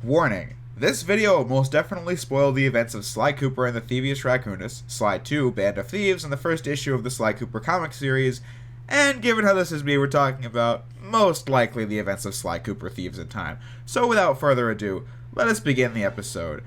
Warning. This video will most definitely spoil the events of Sly Cooper and the Thievius Raccoonus, Sly 2, Band of Thieves, and the first issue of the Sly Cooper comic series, and given how this is me we're talking about, most likely the events of Sly Cooper Thieves in Time. So without further ado, let us begin the episode.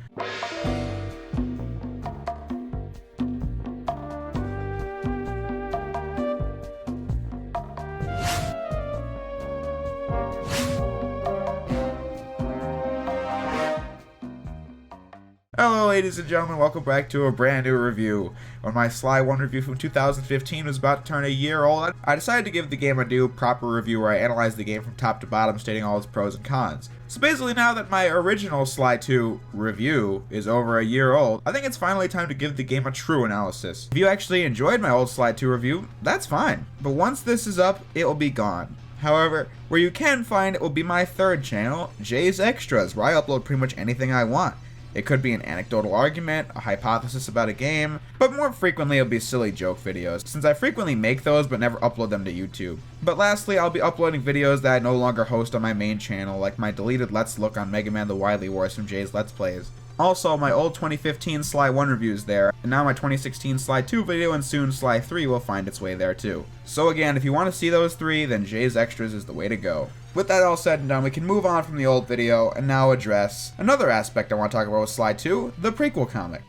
Hello ladies and gentlemen, welcome back to a brand new review. When my Sly 1 review from 2015 was about to turn a year old, I decided to give the game a new, proper review where I analyzed the game from top to bottom, stating all its pros and cons. So basically now that my original Sly 2 review is over a year old, I think it's finally time to give the game a true analysis. If you actually enjoyed my old Sly 2 review, that's fine. But once this is up, it will be gone. However, where you can find it will be my third channel, Jay's Extras, where I upload pretty much anything I want. It could be an anecdotal argument, a hypothesis about a game, but more frequently it'll be silly joke videos, since I frequently make those but never upload them to YouTube. But lastly, I'll be uploading videos that I no longer host on my main channel, like my deleted Let's Look on Mega Man The Wily Wars from Jay's Let's Plays. Also, my old 2015 Sly 1 review is there, and now my 2016 Sly 2 video and soon Sly 3 will find its way there too. So again, if you want to see those three, then Jay's Extras is the way to go. With that all said and done, we can move on from the old video and now address another aspect I want to talk about with Sly 2, the prequel comic.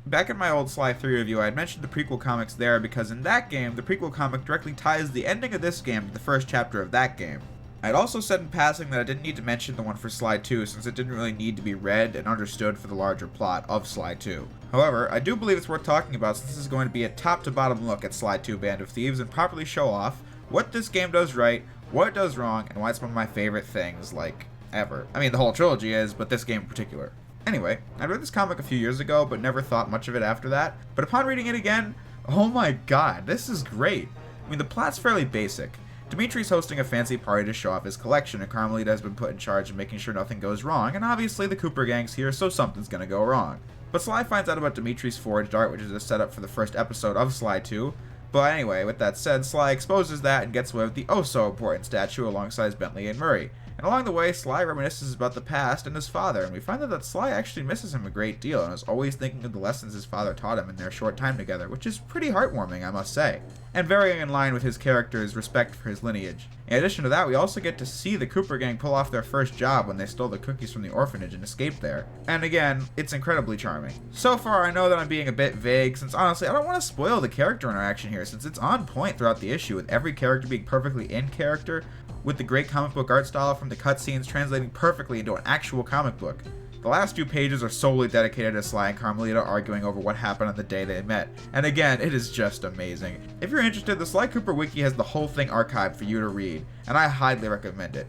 Back in my old Sly 3 review, I had mentioned the prequel comics there because in that game, the prequel comic directly ties the ending of this game to the first chapter of that game. I'd also said in passing that I didn't need to mention the one for Sly 2 since it didn't really need to be read and understood for the larger plot of Sly 2. However, I do believe it's worth talking about since this is going to be a top to bottom look at Sly 2 Band of Thieves and properly show off what this game does right, what it does wrong, and why it's one of my favorite things, like, ever. I mean, the whole trilogy is, but this game in particular. Anyway, I read this comic a few years ago, but never thought much of it after that. But upon reading it again, oh my god, this is great. I mean, the plot's fairly basic. Dimitri's hosting a fancy party to show off his collection, and Carmelita has been put in charge of making sure nothing goes wrong, and obviously the Cooper gang's here, so something's gonna go wrong. But Sly finds out about Dimitri's forged art, which is a setup for the first episode of Sly 2. But anyway, with that said, Sly exposes that and gets away with the oh-so-important statue alongside Bentley and Murray. And along the way, Sly reminisces about the past and his father, and we find out that Sly actually misses him a great deal and is always thinking of the lessons his father taught him in their short time together, which is pretty heartwarming, I must say, and very in line with his character's respect for his lineage. In addition to that, we also get to see the Cooper gang pull off their first job when they stole the cookies from the orphanage and escaped there. And again, it's incredibly charming. So far, I know that I'm being a bit vague, since honestly, I don't want to spoil the character interaction here, since it's on point throughout the issue, with every character being perfectly in character, with the great comic book art style from the cutscenes translating perfectly into an actual comic book. The last 2 pages are solely dedicated to Sly and Carmelita arguing over what happened on the day they met, and again, it is just amazing. If you're interested, the Sly Cooper wiki has the whole thing archived for you to read, and I highly recommend it.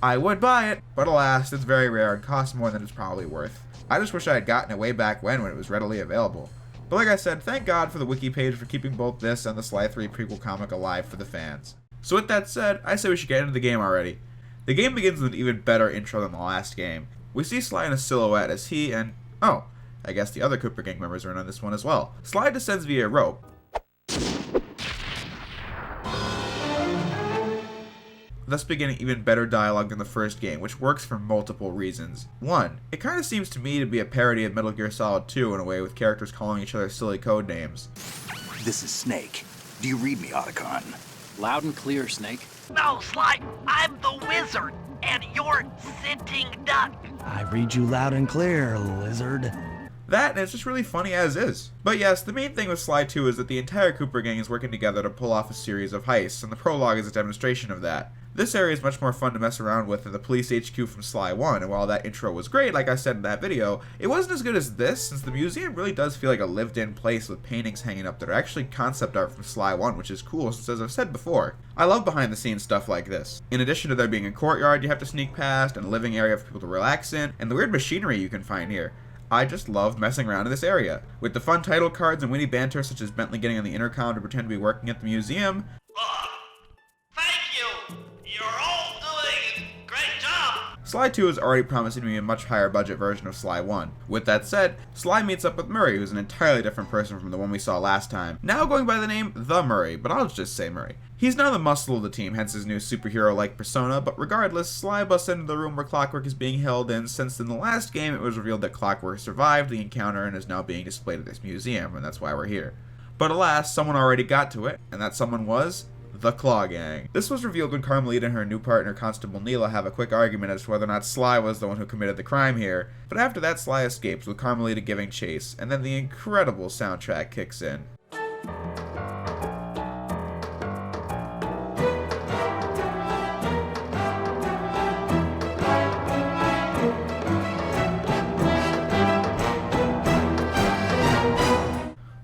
I would buy it, but alas, it's very rare and costs more than it's probably worth. I just wish I had gotten it way back when it was readily available. But like I said, thank God for the wiki page for keeping both this and the Sly 3 prequel comic alive for the fans. So with that said, I say we should get into the game already. The game begins with an even better intro than the last game. We see Sly in a silhouette as he and, oh, I guess the other Cooper gang members are in on this one as well. Sly descends via rope, thus beginning even better dialogue than the first game, which works for multiple reasons. 1. It kinda seems to me to be a parody of Metal Gear Solid 2 in a way, with characters calling each other silly code names. This is Snake. Do you read me, Otacon? Loud and clear, Snake. No, Sly, I'm the wizard, and you're sitting duck. I read you loud and clear, lizard. That, and it's just really funny as is. But yes, the main thing with Sly 2 is that the entire Cooper gang is working together to pull off a series of heists, and the prologue is a demonstration of that. This area is much more fun to mess around with than the police HQ from Sly 1, and while that intro was great, like I said in that video, it wasn't as good as this, since the museum really does feel like a lived-in place with paintings hanging up that are actually concept art from Sly 1, which is cool, since as I've said before, I love behind-the-scenes stuff like this. In addition to there being a courtyard you have to sneak past, and a living area for people to relax in, and the weird machinery you can find here, I just love messing around in this area. With the fun title cards and witty banter such as Bentley getting on the intercom to pretend to be working at the museum, Thank you. You're all doing a great job. Sly 2 is already promising to be a much higher budget version of Sly 1. With that said, Sly meets up with Murray, who's an entirely different person from the one we saw last time, now going by the name The Murray, but I'll just say Murray. He's now the muscle of the team, hence his new superhero-like persona, but regardless, Sly busts into the room where Clockwork is being held in, since in the last game it was revealed that Clockwork survived the encounter and is now being displayed at this museum, and that's why we're here. But alas, someone already got to it, and that someone was the Claw Gang. This was revealed when Carmelita and her new partner, Constable Neela, have a quick argument as to whether or not Sly was the one who committed the crime here, but after that Sly escapes with Carmelita giving chase, and then the incredible soundtrack kicks in.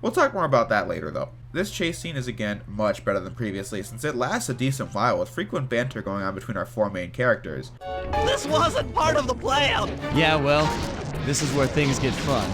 We'll talk more about that later though. This chase scene is again much better than previously, since it lasts a decent while with frequent banter going on between our four main characters. This wasn't part of the plan! Yeah, well, this is where things get fun.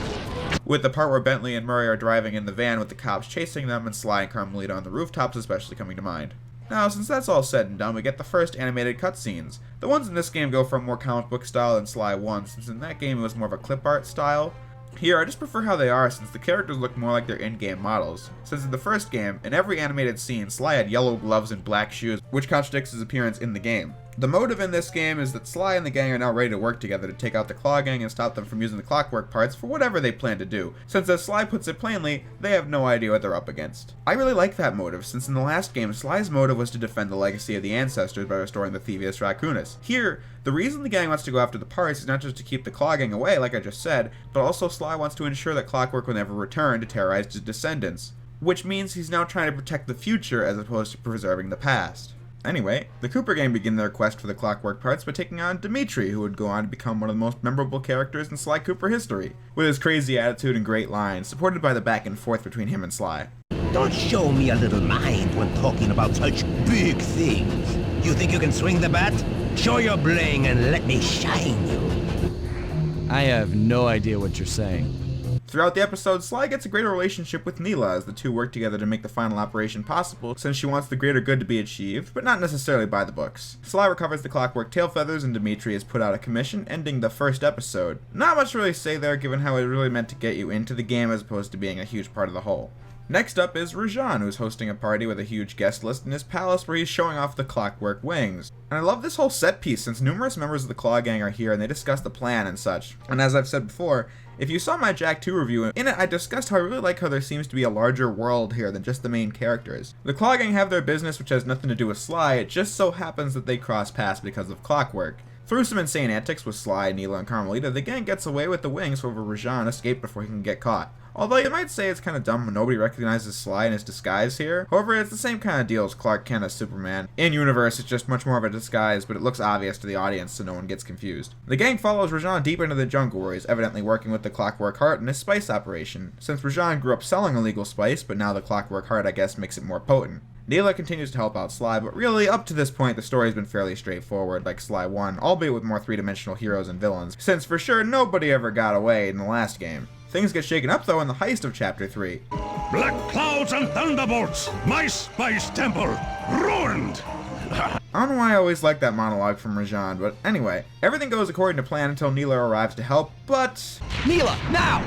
With the part where Bentley and Murray are driving in the van with the cops chasing them and Sly and Carmelita on the rooftops especially coming to mind. Now, since that's all said and done, we get the first animated cutscenes. The ones in this game go for a more comic book style than Sly 1, since in that game it was more of a clip art style. Here, I just prefer how they are since the characters look more like their in-game models. Since in the first game, in every animated scene, Sly had yellow gloves and black shoes, which contradicts his appearance in the game. The motive in this game is that Sly and the gang are now ready to work together to take out the Claw Gang and stop them from using the Clockwork parts for whatever they plan to do, since as Sly puts it plainly, they have no idea what they're up against. I really like that motive, since in the last game, Sly's motive was to defend the legacy of the ancestors by restoring the Thievius Raccoonus. Here, the reason the gang wants to go after the parts is not just to keep the Claw Gang away, like I just said, but also Sly wants to ensure that Clockwork will never return to terrorize his descendants, which means he's now trying to protect the future as opposed to preserving the past. Anyway, the Cooper gang begin their quest for the Clockwork parts by taking on Dimitri, who would go on to become one of the most memorable characters in Sly Cooper history, with his crazy attitude and great lines, supported by the back and forth between him and Sly. Don't show me a little mind when talking about such big things. You think you can swing the bat? Show your bling and let me shine you. I have no idea what you're saying. Throughout the episode, Sly gets a greater relationship with Neela as the two work together to make the final operation possible, since she wants the greater good to be achieved, but not necessarily by the books. Sly recovers the Clockwork tail feathers and Dimitri is put out of commission, ending the first episode. Not much to really say there, given how it really meant to get you into the game as opposed to being a huge part of the whole. Next up is Rajan, who's hosting a party with a huge guest list in his palace where he's showing off the Clockwork wings. And I love this whole set piece since numerous members of the Claw Gang are here and they discuss the plan and such. And as I've said before, if you saw my Jack 2 review, in it I discussed how I really like how there seems to be a larger world here than just the main characters. The Claw Gang have their business which has nothing to do with Sly, it just so happens that they cross paths because of Clockwork. Through some insane antics with Sly, Neela, and Carmelita, the gang gets away with the wings, however Rajan escaped before he can get caught. Although you might say it's kind of dumb when nobody recognizes Sly in his disguise here, however it's the same kind of deal as Clark Kent as Superman. In universe it's just much more of a disguise, but it looks obvious to the audience so no one gets confused. The gang follows Rajan deep into the jungle where he's evidently working with the Clockwork Heart in his spice operation, since Rajan grew up selling illegal spice, but now the Clockwork Heart I guess makes it more potent. Neela continues to help out Sly, but really, up to this point, the story's been fairly straightforward, like Sly 1, albeit with more three-dimensional heroes and villains, since for sure nobody ever got away in the last game. Things get shaken up though in the heist of Chapter 3. Black clouds and thunderbolts! My spice temple! Ruined! I don't know why I always like that monologue from Rajan, but anyway, everything goes according to plan until Neela arrives to help, but... Neela, now!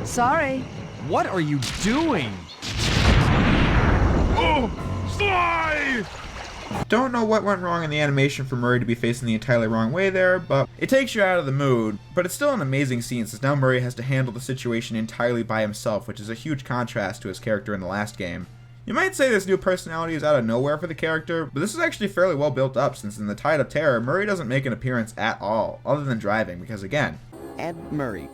Sorry. What are you doing? Oh! Sly! Don't know what went wrong in the animation for Murray to be facing the entirely wrong way there, but it takes you out of the mood. But it's still an amazing scene since now Murray has to handle the situation entirely by himself, which is a huge contrast to his character in the last game. You might say this new personality is out of nowhere for the character, but this is actually fairly well built up since in the Tide of Terror, Murray doesn't make an appearance at all, other than driving, because again... Ed Murray,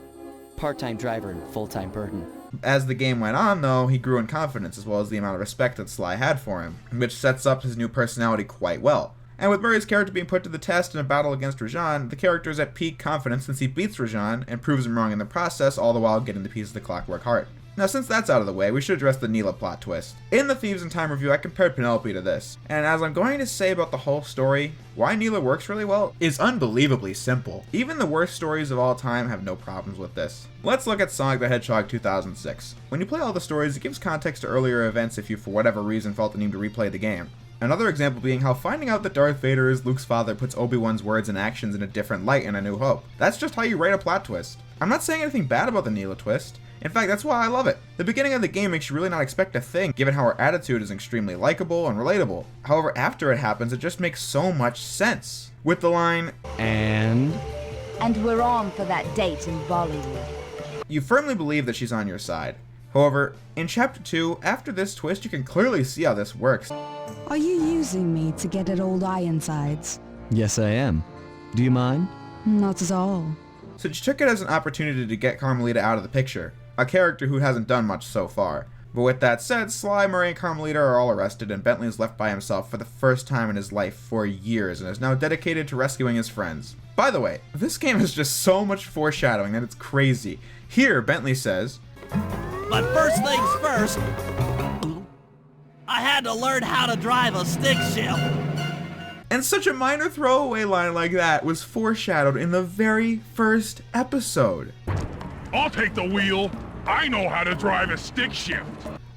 part-time driver and full-time burden. As the game went on, though, he grew in confidence as well as the amount of respect that Sly had for him, which sets up his new personality quite well. And with Murray's character being put to the test in a battle against Rajan, the character is at peak confidence since he beats Rajan and proves him wrong in the process, all the while getting the piece of the Clockwork Heart. Now, since that's out of the way, we should address the Neela plot twist. In the Thieves in Time review, I compared Penelope to this, and as I'm going to say about the whole story, why Neela works really well is unbelievably simple. Even the worst stories of all time have no problems with this. Let's look at Sonic the Hedgehog 2006. When you play all the stories, it gives context to earlier events if you for whatever reason felt the need to replay the game. Another example being how finding out that Darth Vader is Luke's father puts Obi-Wan's words and actions in a different light in A New Hope. That's just how you write a plot twist. I'm not saying anything bad about the Neela twist. In fact, that's why I love it. The beginning of the game makes you really not expect a thing, given how her attitude is extremely likable and relatable. However, after it happens, it just makes so much sense. With the line, And we're on for that date in Bollywood. you firmly believe that she's on your side. However, in Chapter 2, after this twist, you can clearly see how this works. Are you using me to get at old Ironsides? yes, I am. Do you mind? Not at all. So she took it as an opportunity to get Carmelita out of the picture, a character who hasn't done much so far. But with that said, Sly, Murray, and Carmelita are all arrested, and Bentley is left by himself for the first time in his life for years, and is now dedicated to rescuing his friends. By the way, this game has just so much foreshadowing that it's crazy. Here, Bentley says, But first things first, I had to learn how to drive a stick shift. and such a minor throwaway line like that was foreshadowed in the very first episode. I'll take the wheel. I know how to drive a stick shift.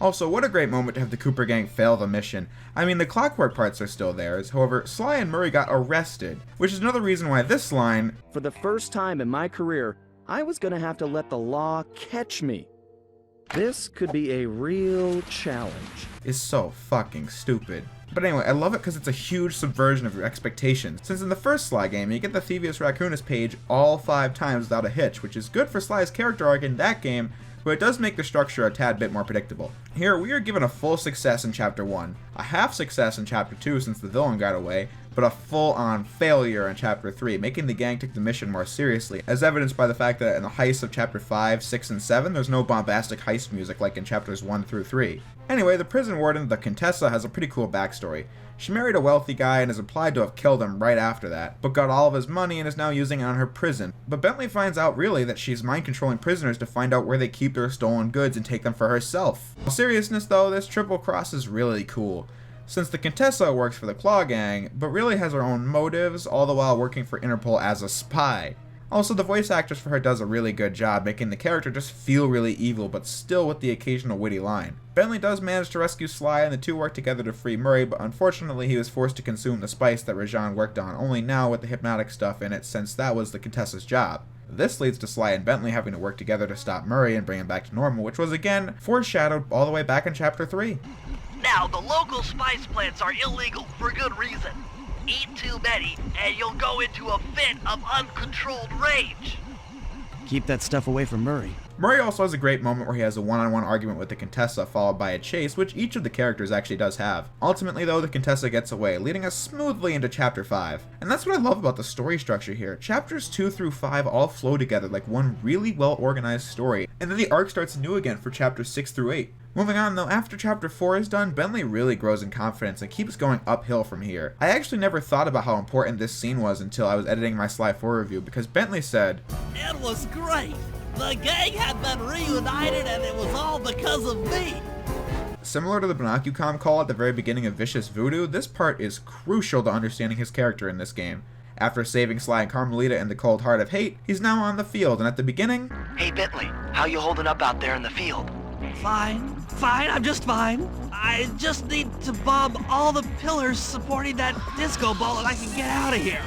Also, what a great moment to have the Cooper gang fail the mission. I mean, the Clockwork parts are still theirs, however, Sly and Murray got arrested, which is another reason why this line, For the first time in my career, I was gonna have to let the law catch me. This could be a real challenge. is so fucking stupid. But anyway, I love it because it's a huge subversion of your expectations, since in the first Sly game, you get the Thievius Raccoonus page all 5 times without a hitch, which is good for Sly's character arc in that game, but it does make the structure a tad bit more predictable. Here, we are given a full success in Chapter 1, a half success in Chapter 2 since the villain got away, but a full-on failure in Chapter 3, making the gang take the mission more seriously, as evidenced by the fact that in the heists of Chapter 5, 6, and 7, there's no bombastic heist music like in Chapters 1 through 3. Anyway, the prison warden, the Contessa, has a pretty cool backstory. She married a wealthy guy and is implied to have killed him right after that, but got all of his money and is now using it on her prison. But Bentley finds out really that she's mind-controlling prisoners to find out where they keep their stolen goods and take them for herself. In seriousness though, this triple cross is really cool, since the Contessa works for the Claw Gang, but really has her own motives, all the while working for Interpol as a spy. Also, the voice actress for her does a really good job, making the character just feel really evil, but still with the occasional witty line. Bentley does manage to rescue Sly, and the two work together to free Murray, but unfortunately he was forced to consume the spice that Rajan worked on, only now with the hypnotic stuff in it, since that was the Contessa's job. This leads to Sly and Bentley having to work together to stop Murray and bring him back to normal, which was again foreshadowed all the way back in Chapter 3. Now, the local spice plants are illegal for good reason. Eat too many, and you'll go into a fit of uncontrolled rage. Keep that stuff away from Murray. Murray also has a great moment where he has a one-on-one argument with the Contessa, followed by a chase, which each of the characters actually does have. Ultimately though, the Contessa gets away, leading us smoothly into Chapter 5. And that's what I love about the story structure here. Chapters 2 through 5 all flow together like one really well-organized story, and then the arc starts anew again for Chapters 6 through 8. Moving on though, after Chapter 4 is done, Bentley really grows in confidence and keeps going uphill from here. I actually never thought about how important this scene was until I was editing my Sly 4 review, because Bentley said, It was great. The gang had been reunited, and it was all because of me. Similar to the Binocucom call at the very beginning of Vicious Voodoo, this part is crucial to understanding his character in this game. After saving Sly and Carmelita in the cold heart of hate, he's now on the field, and at the beginning, Hey Bentley, how you holding up out there in the field? Fine, I'm just fine. I just need to bomb all the pillars supporting that disco ball and I can get out of here.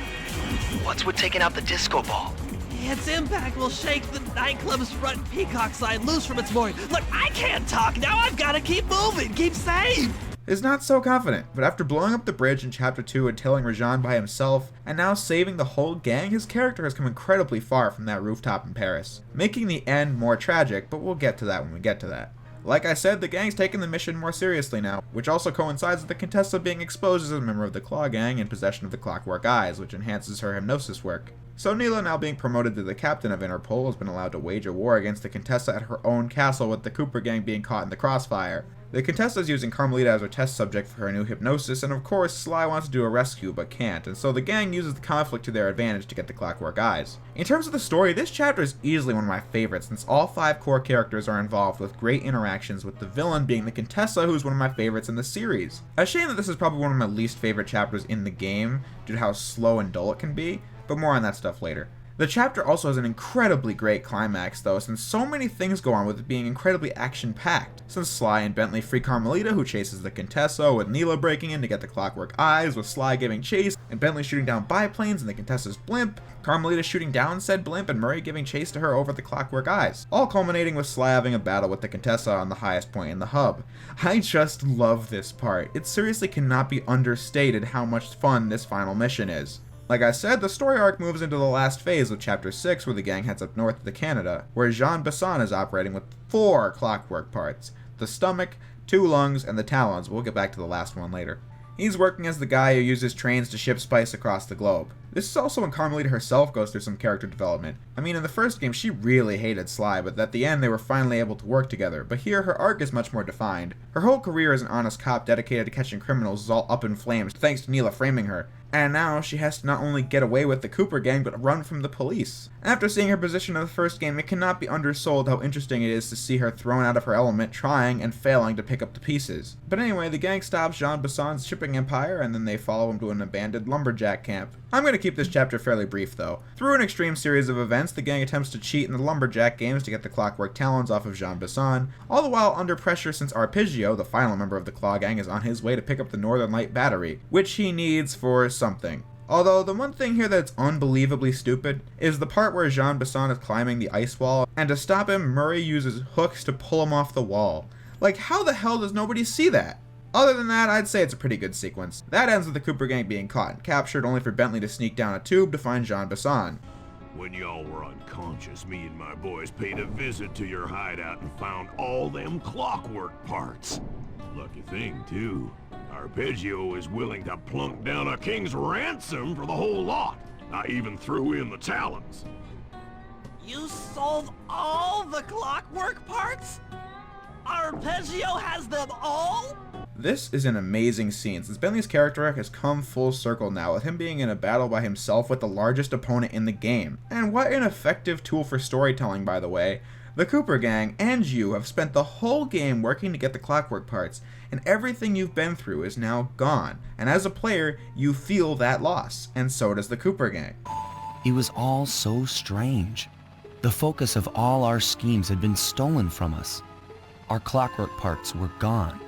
What's with taking out the disco ball? Its impact will shake the nightclub's front peacock sign loose from its mooring. Look, I can't talk now, I've got to keep moving, keep safe. is not so confident, but after blowing up the bridge in Chapter 2 and killing Rajan by himself, and now saving the whole gang, his character has come incredibly far from that rooftop in Paris, making the end more tragic, but we'll get to that when we get to that. Like I said, the gang's taking the mission more seriously now, which also coincides with the Contessa being exposed as a member of the Claw Gang in possession of the Clockwork Eyes, which enhances her hypnosis work. So Neela, now being promoted to the captain of Interpol, has been allowed to wage a war against the Contessa at her own castle, with the Cooper gang being caught in the crossfire. The Contessa is using Carmelita as her test subject for her new hypnosis, and of course Sly wants to do a rescue but can't, and so the gang uses the conflict to their advantage to get the Clockwork Eyes. In terms of the story, this chapter is easily one of my favorites, since all 5 core characters are involved with great interactions, with the villain being the Contessa, who's one of my favorites in the series. A shame that this is probably one of my least favorite chapters in the game, due to how slow and dull it can be, but more on that stuff later. The chapter also has an incredibly great climax though, since so many things go on with it being incredibly action-packed. Since Sly and Bentley free Carmelita, who chases the Contessa, with Neela breaking in to get the Clockwork Eyes, with Sly giving chase, and Bentley shooting down biplanes in the Contessa's blimp, Carmelita shooting down said blimp, and Murray giving chase to her over the Clockwork Eyes, all culminating with Sly having a battle with the Contessa on the highest point in the hub. I just love this part. It seriously cannot be understated how much fun this final mission is. Like I said, the story arc moves into the last phase with Chapter 6, where the gang heads up north to Canada, where Jean Besson is operating with 4 clockwork parts: the stomach, 2 lungs, and the talons. We'll get back to the last one later. He's working as the guy who uses trains to ship spice across the globe. This is also when Carmelita herself goes through some character development. I mean, in the first game she really hated Sly, but at the end they were finally able to work together, but here her arc is much more defined. Her whole career as an honest cop dedicated to catching criminals is all up in flames thanks to Neela framing her. And now she has to not only get away with the Cooper gang, but run from the police. After seeing her position in the first game, it cannot be undersold how interesting it is to see her thrown out of her element, trying and failing to pick up the pieces. But anyway, the gang stops Jean Besson's shipping empire, and then they follow him to an abandoned lumberjack camp. I'm going to keep this chapter fairly brief though. Through an extreme series of events, the gang attempts to cheat in the lumberjack games to get the clockwork talons off of Jean Besson, all the while under pressure since Arpeggio, the final member of the Claw gang, is on his way to pick up the Northern Light battery, which he needs for something. Although the one thing here that's unbelievably stupid is the part where Jean Besson is climbing the ice wall, and to stop him, Murray uses hooks to pull him off the wall. Like, how the hell does nobody see that? Other than that, I'd say it's a pretty good sequence. That ends with the Cooper gang being caught and captured, only for Bentley to sneak down a tube to find Jean Besson. When y'all were unconscious, me and my boys paid a visit to your hideout and found all them clockwork parts. Lucky thing, too. Arpeggio is willing to plunk down a king's ransom for the whole lot. I even threw in the talons. You sold all the clockwork parts? Arpeggio has them all? This is an amazing scene, since Bentley's character arc has come full circle now, with him being in a battle by himself with the largest opponent in the game. And what an effective tool for storytelling, by the way. The Cooper gang and you have spent the whole game working to get the clockwork parts, and everything you've been through is now gone. And as a player, you feel that loss, and so does the Cooper gang. It was all so strange. The focus of all our schemes had been stolen from us. Our clockwork parts were gone.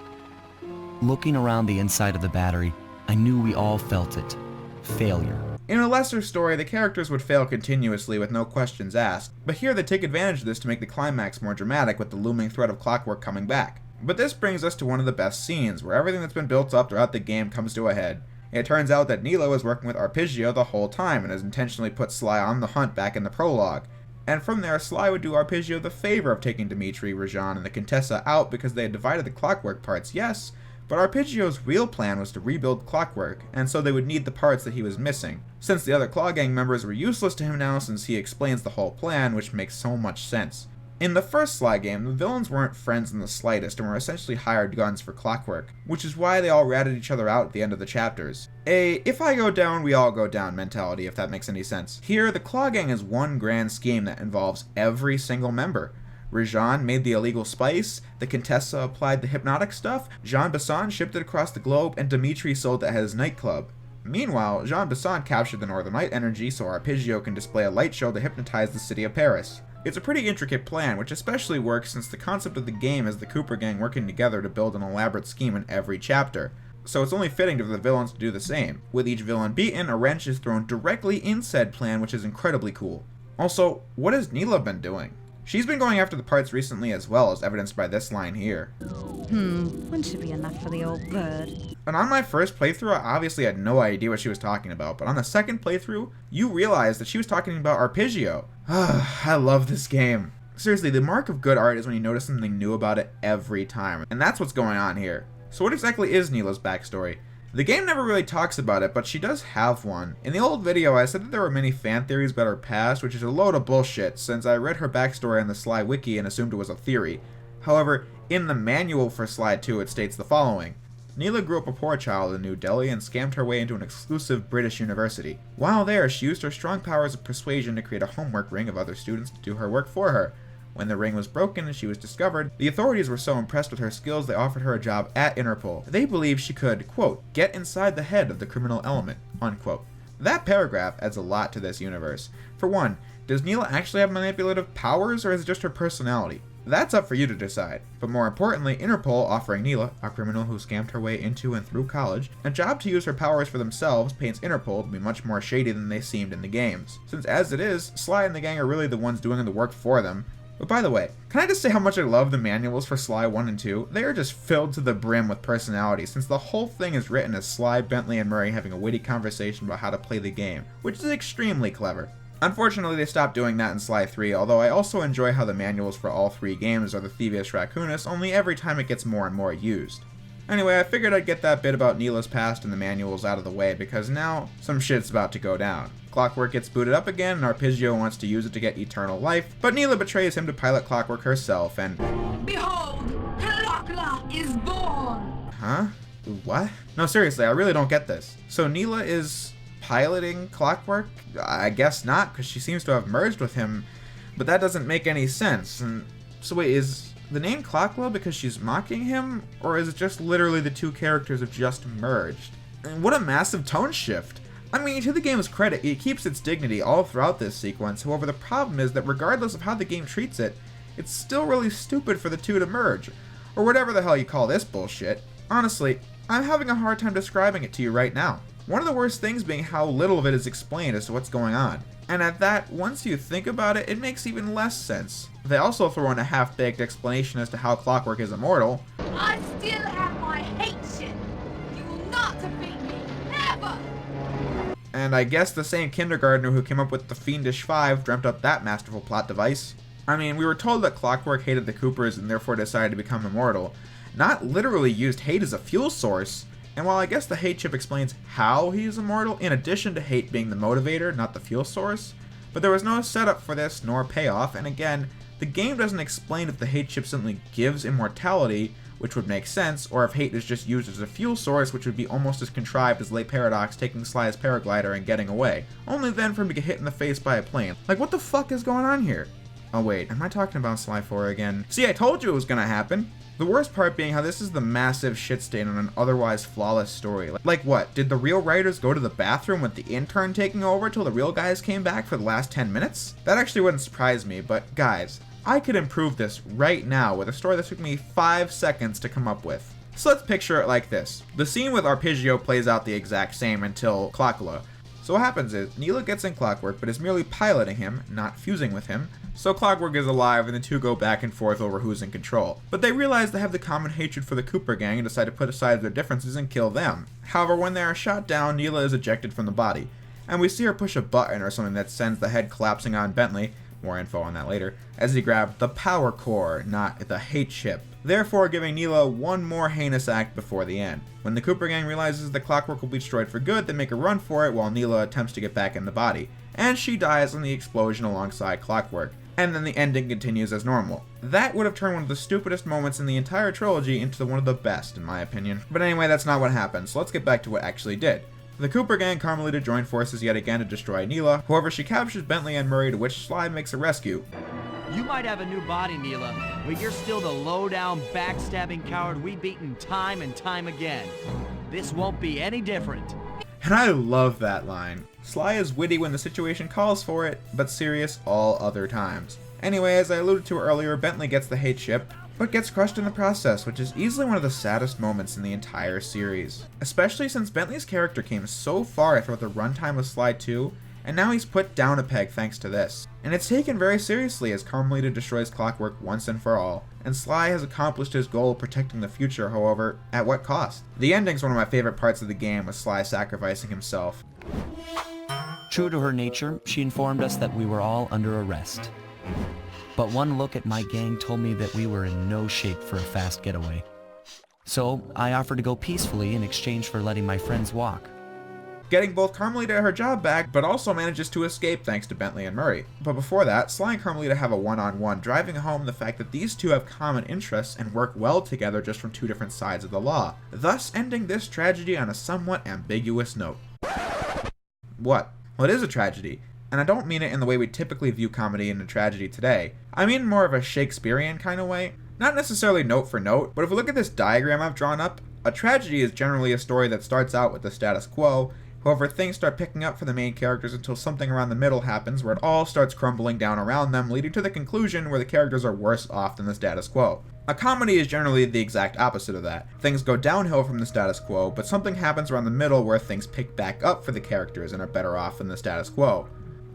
Looking around the inside of the battery, I knew we all felt it. Failure. In a lesser story, the characters would fail continuously with no questions asked, but here they take advantage of this to make the climax more dramatic with the looming threat of clockwork coming back. But this brings us to one of the best scenes, where everything that's been built up throughout the game comes to a head. It turns out that Neela was working with Arpeggio the whole time and has intentionally put Sly on the hunt back in the prologue. And from there, Sly would do Arpeggio the favor of taking Dimitri, Rajan, and the Contessa out because they had divided the clockwork parts, yes, but Arpeggio's real plan was to rebuild Clockwork, and so they would need the parts that he was missing, since the other Claw Gang members were useless to him now since he explains the whole plan, which makes so much sense. In the first Sly game, the villains weren't friends in the slightest and were essentially hired guns for Clockwork, which is why they all ratted each other out at the end of the chapters. A if I go down, we all go down mentality, if that makes any sense. Here, the Claw Gang is one grand scheme that involves every single member. Rajan made the illegal spice, the Contessa applied the hypnotic stuff, Jean Besson shipped it across the globe, and Dimitri sold it at his nightclub. Meanwhile, Jean Besson captured the Northern Light energy so Arpeggio can display a light show to hypnotize the city of Paris. It's a pretty intricate plan, which especially works since the concept of the game is the Cooper gang working together to build an elaborate scheme in every chapter. So it's only fitting for the villains to do the same. With each villain beaten, a wrench is thrown directly in said plan, which is incredibly cool. Also, what has Neela been doing? She's been going after the parts recently as well, as evidenced by this line here. One should be enough for the old bird. And on my first playthrough, I obviously had no idea what she was talking about, but on the second playthrough, you realize that she was talking about Arpeggio. I love this game. Seriously, the mark of good art is when you notice something new about it every time, and that's what's going on here. So what exactly is Neela's backstory? The game never really talks about it, but she does have one. In the old video, I said that there were many fan theories about her past, which is a load of bullshit, since I read her backstory on the Sly wiki and assumed it was a theory. However, in the manual for Sly 2, it states the following. Neela grew up a poor child in New Delhi and scammed her way into an exclusive British university. While there, she used her strong powers of persuasion to create a homework ring of other students to do her work for her. When the ring was broken and she was discovered, the authorities were so impressed with her skills they offered her a job at Interpol. They believed she could, quote, get inside the head of the criminal element, unquote. That paragraph adds a lot to this universe. For one, does Neela actually have manipulative powers, or is it just her personality? That's up for you to decide. But more importantly, Interpol offering Neela, a criminal who scammed her way into and through college, a job to use her powers for themselves paints Interpol to be much more shady than they seemed in the games. Since as it is, Sly and the gang are really the ones doing the work for them. But by the way, can I just say how much I love the manuals for Sly 1 and 2? They are just filled to the brim with personality, since the whole thing is written as Sly, Bentley, and Murray having a witty conversation about how to play the game, which is extremely clever. Unfortunately, they stopped doing that in Sly 3, although I also enjoy how the manuals for all 3 games are the Thievius Raccoonus, only every time it gets more and more used. Anyway, I figured I'd get that bit about Neela's past and the manuals out of the way, because now some shit's about to go down. Clockwork gets booted up again, and Arpeggio wants to use it to get eternal life, but Neela betrays him to pilot Clockwork herself, and... Behold, Clockwork is born! Huh? What? No, seriously, I really don't get this. So Neela is piloting Clockwork? I guess not, because she seems to have merged with him, but that doesn't make any sense. And so wait, is the name Clockwell because she's mocking him, or is it just literally the two characters have just merged? And what a massive tone shift. I mean, to the game's credit, it keeps its dignity all throughout this sequence. However, the problem is that regardless of how the game treats it, it's still really stupid for the two to merge, or whatever the hell you call this bullshit. Honestly, I'm having a hard time describing it to you right now. One of the worst things being how little of it is explained as to what's going on. And at that, once you think about it, it makes even less sense. They also throw in a half-baked explanation as to how Clockwork is immortal. I still have my hate shit. You will not defeat me, ever! And I guess the same kindergartner who came up with the Fiendish Five dreamt up that masterful plot device. I mean, we were told that Clockwork hated the Coopers and therefore decided to become immortal, not literally used hate as a fuel source. And while I guess the hate chip explains how he is immortal, in addition to hate being the motivator, not the fuel source, but there was no setup for this nor payoff, and again, the game doesn't explain if the hate chip simply gives immortality, which would make sense, or if hate is just used as a fuel source, which would be almost as contrived as Lay Paradox taking Sly's paraglider and getting away, only then for him to get hit in the face by a plane. Like, what the fuck is going on here? Oh wait, am I talking about Sly 4 again? See, I told you it was gonna happen! The worst part being how this is the massive shit stain on an otherwise flawless story. Like what, did the real writers go to the bathroom with the intern taking over till the real guys came back for the last 10 minutes? That actually wouldn't surprise me, but guys, I could improve this right now with a story that took me 5 seconds to come up with. So let's picture it like this. The scene with Arpeggio plays out the exact same until Clockula. So what happens is, Neela gets in Clockwork but is merely piloting him, not fusing with him, so Clockwork is alive and the two go back and forth over who's in control. But they realize they have the common hatred for the Cooper gang and decide to put aside their differences and kill them. However, when they are shot down, Neela is ejected from the body, and we see her push a button or something that sends the head collapsing on Bentley, more info on that later, as he grabbed the power core, not the hate chip, therefore giving Neela one more heinous act before the end. When the Cooper gang realizes the Clockwork will be destroyed for good, they make a run for it while Neela attempts to get back in the body, and she dies in the explosion alongside Clockwork. And then the ending continues as normal. That would have turned one of the stupidest moments in the entire trilogy into one of the best, in my opinion. But anyway, that's not what happened, so let's get back to what actually did. The Cooper gang Carmelita join forces yet again to destroy Neela. However, she captures Bentley and Murray, to which Sly makes a rescue. You might have a new body, Neela, but you're still the low-down, backstabbing coward we've beaten time and time again. This won't be any different. And I love that line. Sly is witty when the situation calls for it, but serious all other times. Anyway, as I alluded to earlier, Bentley gets the hate chip, but gets crushed in the process, which is easily one of the saddest moments in the entire series. Especially since Bentley's character came so far throughout the runtime of Sly 2, and now he's put down a peg thanks to this. And it's taken very seriously as Carmelita destroys Clockwork once and for all, and Sly has accomplished his goal of protecting the future, however, at what cost? The ending's one of my favorite parts of the game, with Sly sacrificing himself. True to her nature, she informed us that we were all under arrest. But one look at my gang told me that we were in no shape for a fast getaway. So I offered to go peacefully in exchange for letting my friends walk. Getting both Carmelita her job back, but also manages to escape thanks to Bentley and Murray. But before that, Sly and Carmelita have a one-on-one, driving home the fact that these two have common interests and work well together just from two different sides of the law, thus ending this tragedy on a somewhat ambiguous note. What? Well, it is a tragedy, and I don't mean it in the way we typically view comedy and a tragedy today. I mean more of a Shakespearean kind of way. Not necessarily note for note, but if we look at this diagram I've drawn up, a tragedy is generally a story that starts out with the status quo, However, things start picking up for the main characters until something around the middle happens where it all starts crumbling down around them, leading to the conclusion where the characters are worse off than the status quo. A comedy is generally the exact opposite of that. Things go downhill from the status quo, but something happens around the middle where things pick back up for the characters and are better off than the status quo.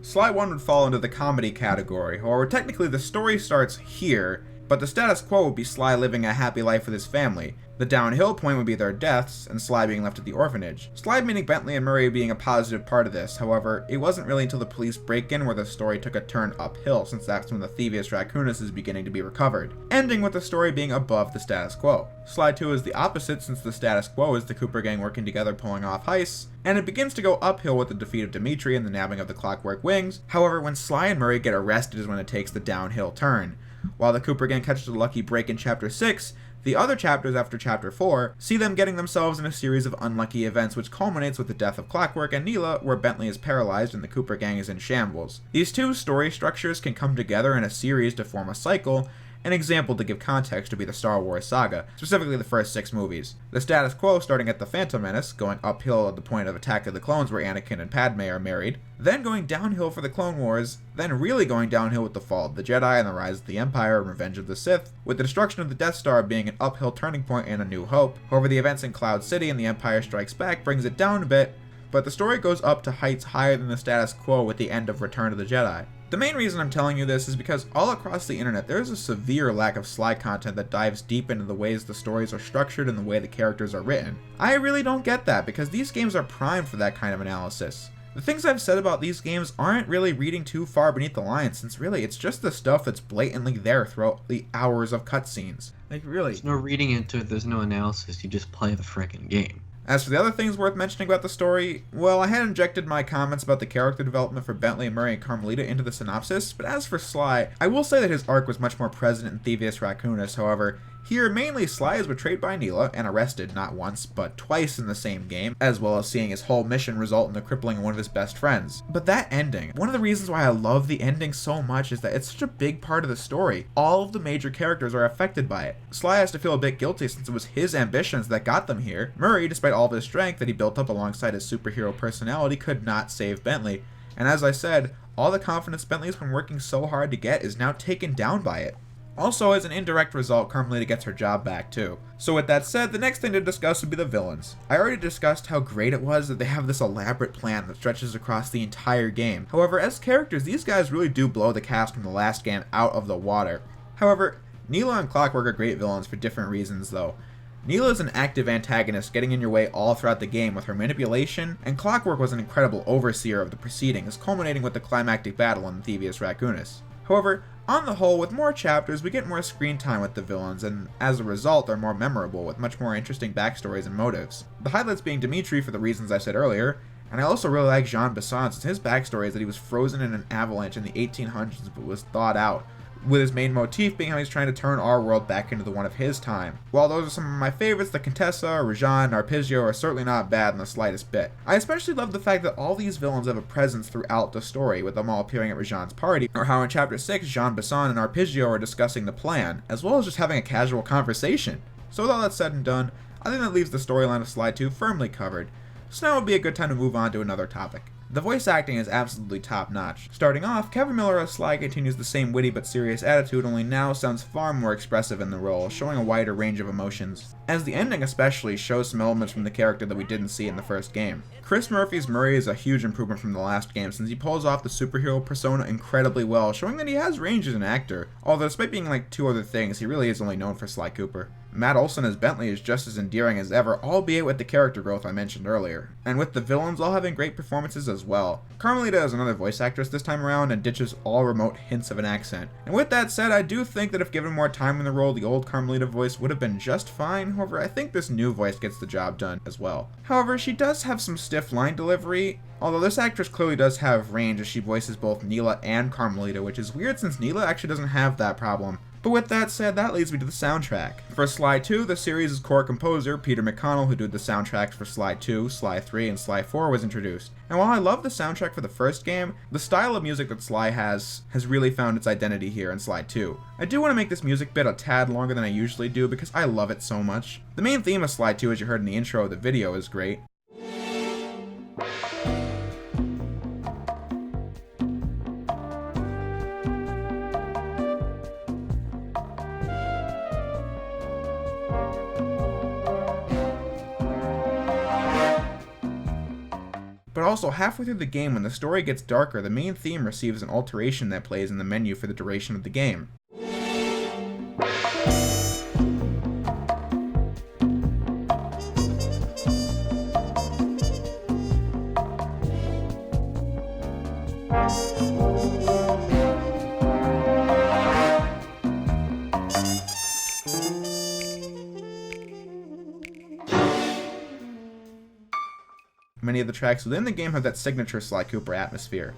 Sly 1 would fall into the comedy category, however technically the story starts here, but the status quo would be Sly living a happy life with his family. The downhill point would be their deaths, and Sly being left at the orphanage. Sly meeting Bentley and Murray being a positive part of this, however, it wasn't really until the police break-in where the story took a turn uphill, since that's when the Thievius Raccoonus is beginning to be recovered, ending with the story being above the status quo. Sly 2 is the opposite, since the status quo is the Cooper gang working together pulling off heists, and it begins to go uphill with the defeat of Dimitri and the nabbing of the Clockwork Wings. However, when Sly and Murray get arrested is when it takes the downhill turn. While the Cooper gang catches a lucky break in Chapter 6, the other chapters after Chapter 4 see them getting themselves in a series of unlucky events which culminates with the death of Clockwork and Neela, where Bentley is paralyzed and the Cooper gang is in shambles. These two story structures can come together in a series to form a cycle. An example to give context would be the Star Wars saga, specifically the first 6 movies. The status quo starting at the Phantom Menace, going uphill at the point of Attack of the Clones where Anakin and Padme are married, then going downhill for the Clone Wars, then really going downhill with the Fall of the Jedi and the Rise of the Empire and Revenge of the Sith, with the destruction of the Death Star being an uphill turning point in A New Hope. However, the events in Cloud City and The Empire Strikes Back brings it down a bit, but the story goes up to heights higher than the status quo with the end of Return of the Jedi. The main reason I'm telling you this is because all across the internet there is a severe lack of Sly content that dives deep into the ways the stories are structured and the way the characters are written. I really don't get that because these games are primed for that kind of analysis. The things I've said about these games aren't really reading too far beneath the lines, since really it's just the stuff that's blatantly there throughout the hours of cutscenes. Like really. There's no reading into it, there's no analysis, you just play the frickin' game. As for the other things worth mentioning about the story, well, I had injected my comments about the character development for Bentley, Murray, and Carmelita into the synopsis, but as for Sly, I will say that his arc was much more present in Thievius Raccoonus. However, here mainly Sly is betrayed by Neela and arrested not once, but twice in the same game, as well as seeing his whole mission result in the crippling of one of his best friends. But that ending, one of the reasons why I love the ending so much is that it's such a big part of the story. All of the major characters are affected by it. Sly has to feel a bit guilty since it was his ambitions that got them here. Murray, despite all of his strength that he built up alongside his superhero personality, could not save Bentley. And as I said, all the confidence Bentley's been working so hard to get is now taken down by it. Also, as an indirect result, Carmelita gets her job back too. So with that said, the next thing to discuss would be the villains. I already discussed how great it was that they have this elaborate plan that stretches across the entire game. However, as characters, these guys really do blow the cast from the last game out of the water. However, Neela and Clockwork are great villains for different reasons though. Neela is an active antagonist getting in your way all throughout the game with her manipulation, and Clockwork was an incredible overseer of the proceedings, culminating with the climactic battle in Thievius Raccoonus. However, on the whole, with more chapters, we get more screen time with the villains, and as a result, they're more memorable with much more interesting backstories and motives. The highlights being Dimitri for the reasons I said earlier, and I also really like Jean Besson since his backstory is that he was frozen in an avalanche in the 1800s but was thawed out, with his main motif being how he's trying to turn our world back into the one of his time. While those are some of my favorites, the Contessa, Rajan, and Arpeggio are certainly not bad in the slightest bit. I especially love the fact that all these villains have a presence throughout the story, with them all appearing at Rajan's party, or how in Chapter 6, Jean Besson and Arpeggio are discussing the plan, as well as just having a casual conversation. So with all that said and done, I think that leaves the storyline of Sly 2 firmly covered. So now would be a good time to move on to another topic. The voice acting is absolutely top-notch. Starting off, Kevin Miller as Sly continues the same witty but serious attitude, only now sounds far more expressive in the role, showing a wider range of emotions. As the ending especially shows some elements from the character that we didn't see in the first game. Chris Murphy's Murray is a huge improvement from the last game since he pulls off the superhero persona incredibly well, showing that he has range as an actor, although despite being like 2 other things, he really is only known for Sly Cooper. Matt Olson as Bentley is just as endearing as ever, albeit with the character growth I mentioned earlier, and with the villains all having great performances as well. Carmelita is another voice actress this time around and ditches all remote hints of an accent. And with that said, I do think that if given more time in the role, the old Carmelita voice would have been just fine. However, I think this new voice gets the job done as well. However, she does have some stiff line delivery, although this actress clearly does have range as she voices both Neela and Carmelita, which is weird since Neela actually doesn't have that problem. But with that said, that leads me to the soundtrack. For Sly 2, the series' core composer, Peter McConnell, who did the soundtracks for Sly 2, Sly 3, and Sly 4, was introduced. And while I love the soundtrack for the first game, the style of music that Sly has really found its identity here in Sly 2. I do want to make this music bit a tad longer than I usually do because I love it so much. The main theme of Sly 2, as you heard in the intro of the video, is great. Also, halfway through the game when the story gets darker, the main theme receives an alteration that plays in the menu for the duration of the game. Many of the tracks within the game have that signature Sly Cooper atmosphere.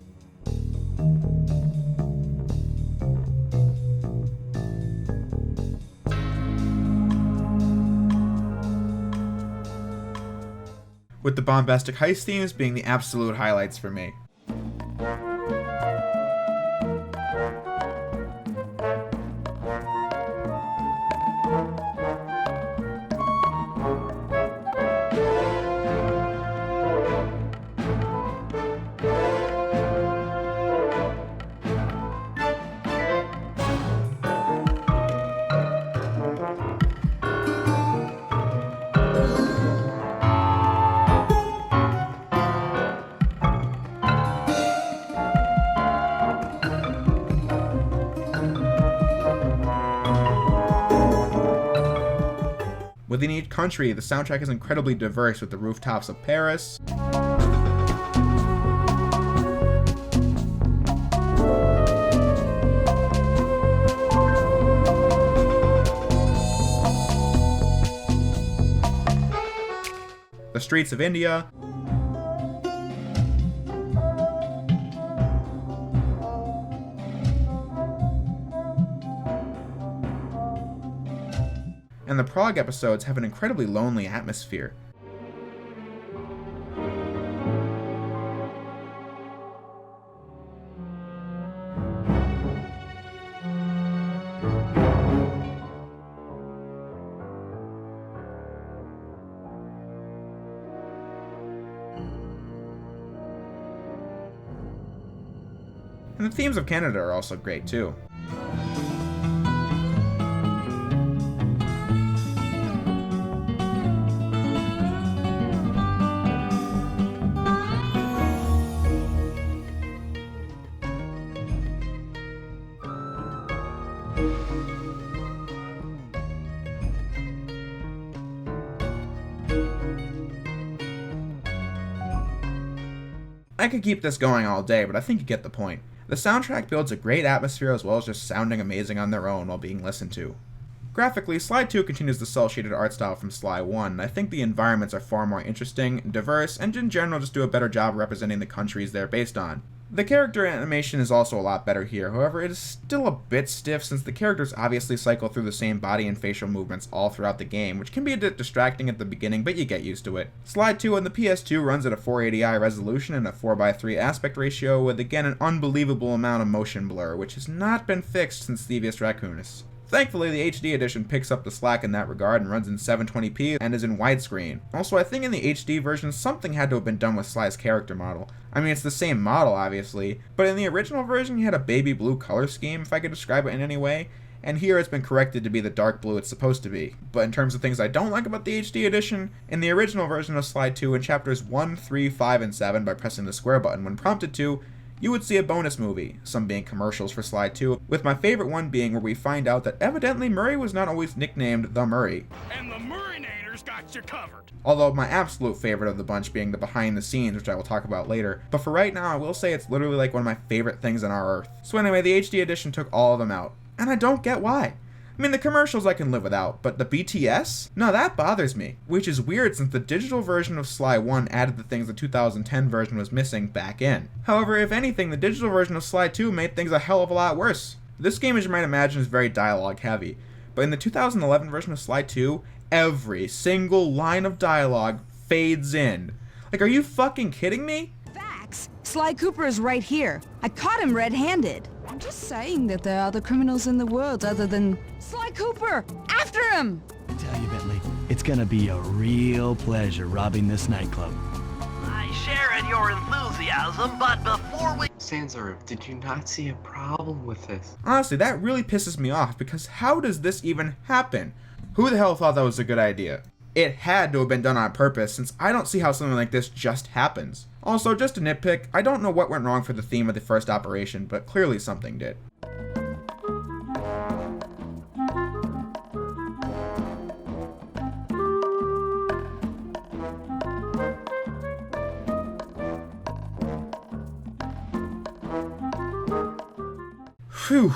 With the bombastic heist themes being the absolute highlights for me. Within each country, the soundtrack is incredibly diverse with the rooftops of Paris, the streets of India, and the Prologue episodes have an incredibly lonely atmosphere. And the themes of Canada are also great too. I could keep this going all day, but I think you get the point. The soundtrack builds a great atmosphere as well as just sounding amazing on their own while being listened to. Graphically, Sly 2 continues the cel-shaded art style from Sly 1, and I think the environments are far more interesting, diverse, and in general just do a better job representing the countries they're based on. The character animation is also a lot better here, however it is still a bit stiff since the characters obviously cycle through the same body and facial movements all throughout the game, which can be a bit distracting at the beginning, but you get used to it. Sly 2 on the PS2 runs at a 480i resolution and a 4:3 aspect ratio with again an unbelievable amount of motion blur, which has not been fixed since Thievius Raccoonus. Thankfully, the HD edition picks up the slack in that regard and runs in 720p and is in widescreen. Also, I think in the HD version, something had to have been done with Sly's character model. I mean, it's the same model, obviously, but in the original version, he had a baby blue color scheme, if I could describe it in any way, and here it's been corrected to be the dark blue it's supposed to be. But in terms of things I don't like about the HD edition, in the original version of Sly 2, in chapters 1, 3, 5, and 7, by pressing the square button when prompted to, you would see a bonus movie, some being commercials for Sly 2, with my favorite one being where we find out that evidently Murray was not always nicknamed the Murray. And the Murraynators got you covered. Although my absolute favorite of the bunch being the behind the scenes, which I will talk about later. But for right now, I will say it's literally like one of my favorite things on our earth. So anyway, the HD edition took all of them out, and I don't get why. I mean, the commercials I can live without, but the BTS? No, that bothers me. Which is weird since the digital version of Sly 1 added the things the 2010 version was missing back in. However, if anything, the digital version of Sly 2 made things a hell of a lot worse. This game, as you might imagine, is very dialogue heavy, but in the 2011 version of Sly 2, every single line of dialogue fades in. Like, are you fucking kidding me? Facts. Sly Cooper is right here. I caught him red-handed. I'm just saying that there are other criminals in the world other than Sly Cooper! After him! I tell you, Bentley, it's gonna be a real pleasure robbing this nightclub. I share in your enthusiasm, but before we... Sanzar, did you not see a problem with this? Honestly, that really pisses me off, because how does this even happen? Who the hell thought that was a good idea? It had to have been done on purpose, since I don't see how something like this just happens. Also, just a nitpick, I don't know what went wrong for the theme of the first operation, but clearly something did. Phew.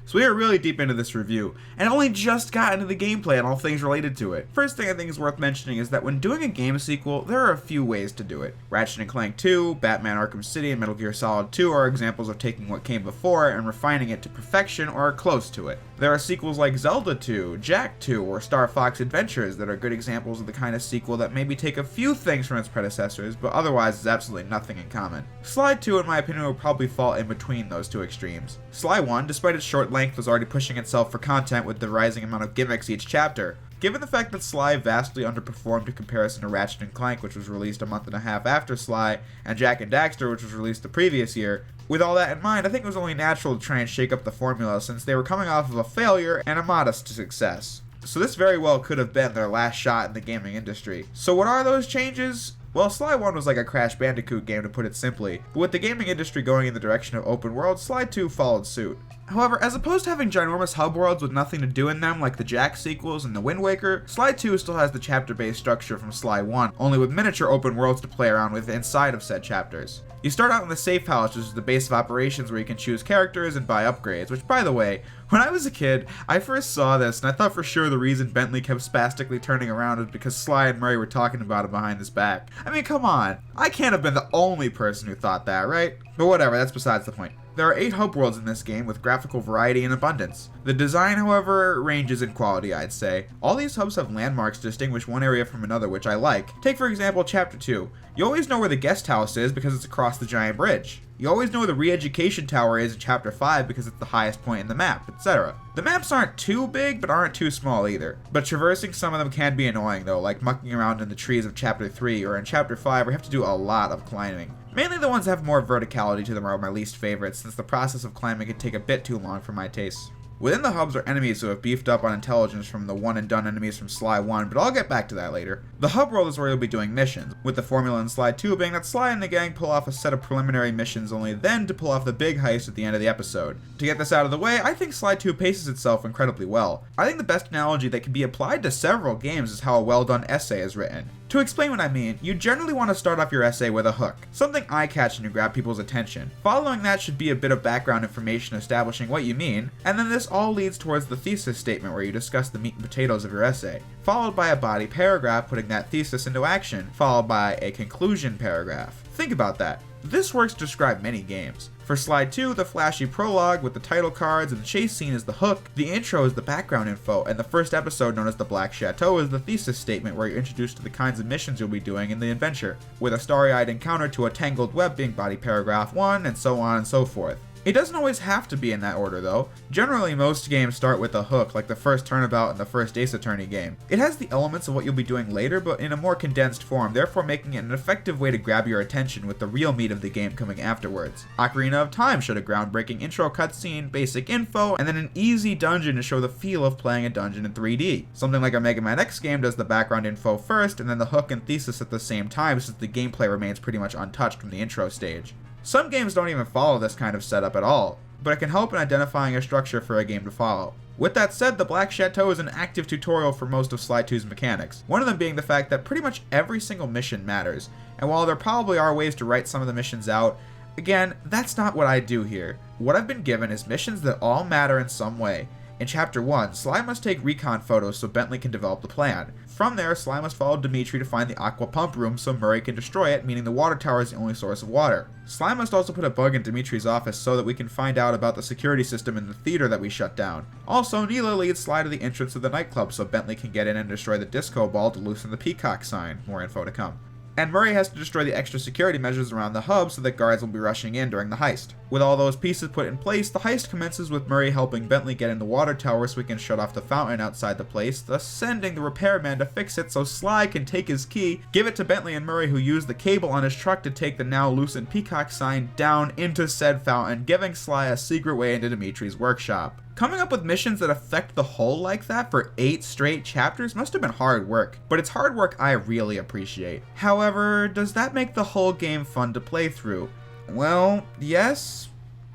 So we are really deep into this review, and only just got into the gameplay and all things related to it. First thing I think is worth mentioning is that when doing a game sequel, there are a few ways to do it. Ratchet & Clank 2, Batman Arkham City, and Metal Gear Solid 2 are examples of taking what came before and refining it to perfection or close to it. There are sequels like Zelda 2, Jak 2, or Star Fox Adventures that are good examples of the kind of sequel that maybe take a few things from its predecessors, but otherwise has absolutely nothing in common. Sly 2, in my opinion, will probably fall in between those two extremes. Sly 1, despite its short length, was already pushing itself for content with the rising amount of gimmicks each chapter. Given the fact that Sly vastly underperformed in comparison to Ratchet & Clank, which was released a month and a half after Sly, and Jak and Daxter, which was released the previous year, with all that in mind, I think it was only natural to try and shake up the formula since they were coming off of a failure and a modest success. So this very well could have been their last shot in the gaming industry. So what are those changes? Well, Sly 1 was like a Crash Bandicoot game, to put it simply, but with the gaming industry going in the direction of open world, Sly 2 followed suit. However, as opposed to having ginormous hub worlds with nothing to do in them like the Jak sequels and the Wind Waker, Sly 2 still has the chapter-based structure from Sly 1, only with miniature open worlds to play around with inside of said chapters. You start out in the safe house, which is the base of operations where you can choose characters and buy upgrades, which, by the way, when I was a kid, I first saw this and I thought for sure the reason Bentley kept spastically turning around was because Sly and Murray were talking about it behind his back. I mean, come on. I can't have been the only person who thought that, right? But whatever, that's besides the point. There are 8 hub worlds in this game with graphical variety and abundance. The design, however, ranges in quality, I'd say. All these hubs have landmarks to distinguish one area from another, which I like. Take for example Chapter 2. You always know where the guest house is because it's across the giant bridge. You always know where the re-education tower is in Chapter 5 because it's the highest point in the map, etc. The maps aren't too big, but aren't too small either. But traversing some of them can be annoying though, like mucking around in the trees of Chapter 3, or in Chapter 5 where you have to do a lot of climbing. Mainly the ones that have more verticality to them are my least favorites, since the process of climbing can take a bit too long for my tastes. Within the hubs are enemies who have beefed up on intelligence from the one-and-done enemies from Sly 1, but I'll get back to that later. The hub world is where you'll be doing missions, with the formula in Sly 2 being that Sly and the gang pull off a set of preliminary missions only then to pull off the big heist at the end of the episode. To get this out of the way, I think Sly 2 paces itself incredibly well. I think the best analogy that can be applied to several games is how a well-done essay is written. To explain what I mean, you generally want to start off your essay with a hook, something eye-catching to grab people's attention. Following that should be a bit of background information establishing what you mean, and then this all leads towards the thesis statement where you discuss the meat and potatoes of your essay, followed by a body paragraph putting that thesis into action, followed by a conclusion paragraph. Think about that. This works to describe many games. For Sly 2, the flashy prologue with the title cards and the chase scene is the hook, the intro is the background info, and the first episode known as the Black Chateau is the thesis statement where you're introduced to the kinds of missions you'll be doing in the adventure, with a starry-eyed encounter to a tangled web being body paragraph 1, and so on and so forth. It doesn't always have to be in that order though. Generally most games start with a hook, like the first Turnabout and the first Ace Attorney game. It has the elements of what you'll be doing later, but in a more condensed form, therefore making it an effective way to grab your attention with the real meat of the game coming afterwards. Ocarina of Time showed a groundbreaking intro cutscene, basic info, and then an easy dungeon to show the feel of playing a dungeon in 3D. Something like a Mega Man X game does the background info first, and then the hook and thesis at the same time, since the gameplay remains pretty much untouched from the intro stage. Some games don't even follow this kind of setup at all, but it can help in identifying a structure for a game to follow. With that said, the Black Chateau is an active tutorial for most of Sly 2's mechanics, one of them being the fact that pretty much every single mission matters, and while there probably are ways to write some of the missions out, again, that's not what I do here. What I've been given is missions that all matter in some way. In Chapter 1, Sly must take recon photos so Bentley can develop the plan. From there, Sly must follow Dimitri to find the aqua pump room so Murray can destroy it, meaning the water tower is the only source of water. Sly must also put a bug in Dimitri's office so that we can find out about the security system in the theater that we shut down. Also, Neela leads Sly to the entrance of the nightclub so Bentley can get in and destroy the disco ball to loosen the peacock sign. More info to come. And Murray has to destroy the extra security measures around the hub so that guards will be rushing in during the heist. With all those pieces put in place, the heist commences with Murray helping Bentley get in the water tower so we can shut off the fountain outside the place, thus sending the repairman to fix it so Sly can take his key, give it to Bentley and Murray, who use the cable on his truck to take the now loosened peacock sign down into said fountain, giving Sly a secret way into Dimitri's workshop. Coming up with missions that affect the hull like that for 8 straight chapters must have been hard work, but it's hard work I really appreciate. However, does that make the whole game fun to play through? Well, yes